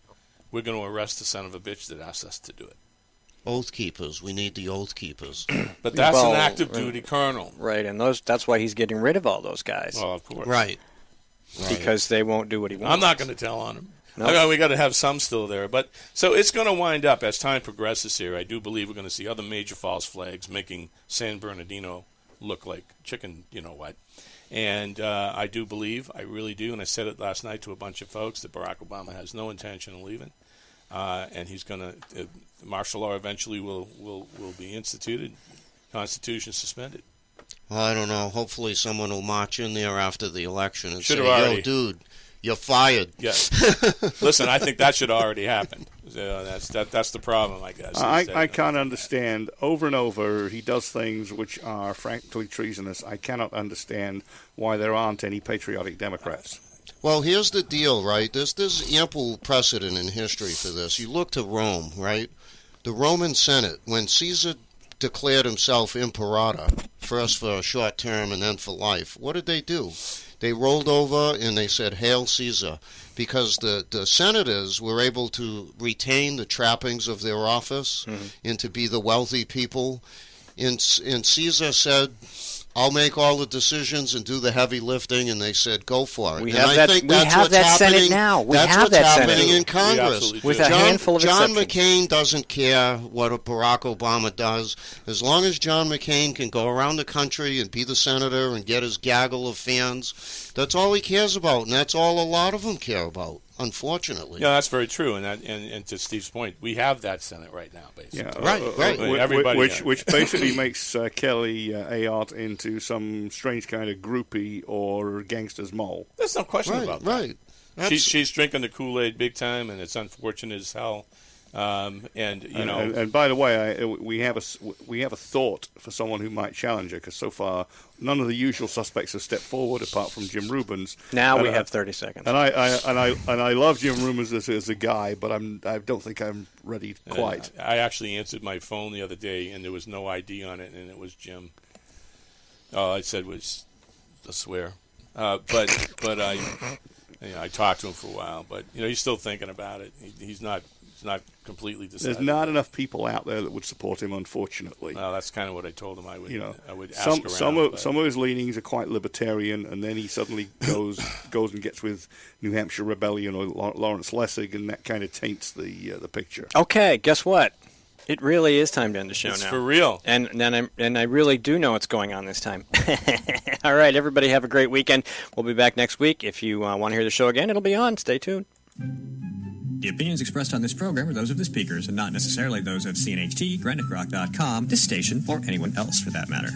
we're going to arrest the son of a bitch that asked us to do it. Oath keepers. We need the oath keepers. But that's an active duty colonel. Right, and that's why he's getting rid of all those guys. Well, of course. Right. Because they won't do what he wants. I'm not going to tell on him. Nope. We got to have some still there, but so it's going to wind up as time progresses here. I do believe we're going to see other major false flags making San Bernardino look like chicken, what. And I do believe, I really do, and I said it last night to a bunch of folks, that Barack Obama has no intention of leaving, and he's going to martial law eventually will be instituted, Constitution suspended. Well, I don't know. Hopefully, someone will march in there after the election and say, already. "Yo, dude, you're fired." Yes. Listen, I think that should already happen. That's the problem, I guess. I can't understand. Over and over, he does things which are frankly treasonous. I cannot understand why there aren't any patriotic Democrats. Well, here's the deal, right? There's ample precedent in history for this. You look to Rome, right? The Roman Senate, when Caesar declared himself imperator, first for a short term and then for life, what did they do? They rolled over and they said, "Hail Caesar," because the senators were able to retain the trappings of their office and to be the wealthy people. And Caesar said, "I'll make all the decisions and do the heavy lifting," and they said, "Go for it." We have that Senate now. We have that happening Senate in Congress. With a handful of John exceptions. McCain doesn't care what Barack Obama does. As long as John McCain can go around the country and be the senator and get his gaggle of fans, that's all he cares about, and that's all a lot of them care about. unfortunately. Yeah, that's very true. And to Steve's point, we have that Senate right now, basically. Yeah, right. Everybody, which basically makes Kelly Ayotte into some strange kind of groupie or gangster's mole. There's no question about that. Right. She's drinking the Kool-Aid big time, and it's unfortunate as hell. And by the way, we have a thought for someone who might challenge her, because so far none of the usual suspects have stepped forward apart from Jim Rubens. Now we have 30 seconds. And I love Jim Rubens as a guy, but I don't think I'm ready quite. I actually answered my phone the other day, and there was no ID on it, and it was Jim. All I said was, I swear, but I talked to him for a while, but he's still thinking about it. He's not completely decided. There's not enough people out there that would support him, unfortunately. Well, that's kind of what I told him. I would ask around. Some of his leanings are quite libertarian, and then he suddenly goes and gets with New Hampshire Rebellion or Lawrence Lessig, and that kind of taints the picture. Okay, guess what? It really is time to end the show now. It's for real. And I really do know what's going on this time. All right, everybody have a great weekend. We'll be back next week. If you want to hear the show again, it'll be on. Stay tuned. The opinions expressed on this program are those of the speakers and not necessarily those of CNHT, GraniteRock.com, this station, or anyone else for that matter.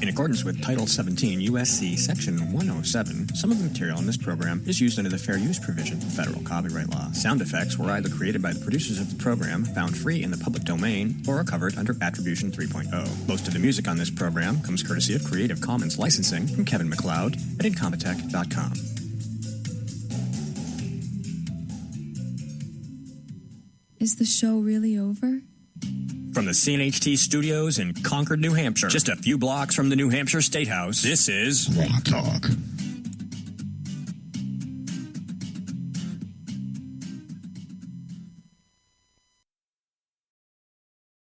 In accordance with Title 17 U.S.C. Section 107, some of the material in this program is used under the fair use provision of federal copyright law. Sound effects were either created by the producers of the program, found free in the public domain, or are covered under Attribution 3.0. Most of the music on this program comes courtesy of Creative Commons licensing from Kevin MacLeod at Incompetech.com. Is the show really over? From the CNHT studios in Concord, New Hampshire, just a few blocks from the New Hampshire State House, this is Rock Talk.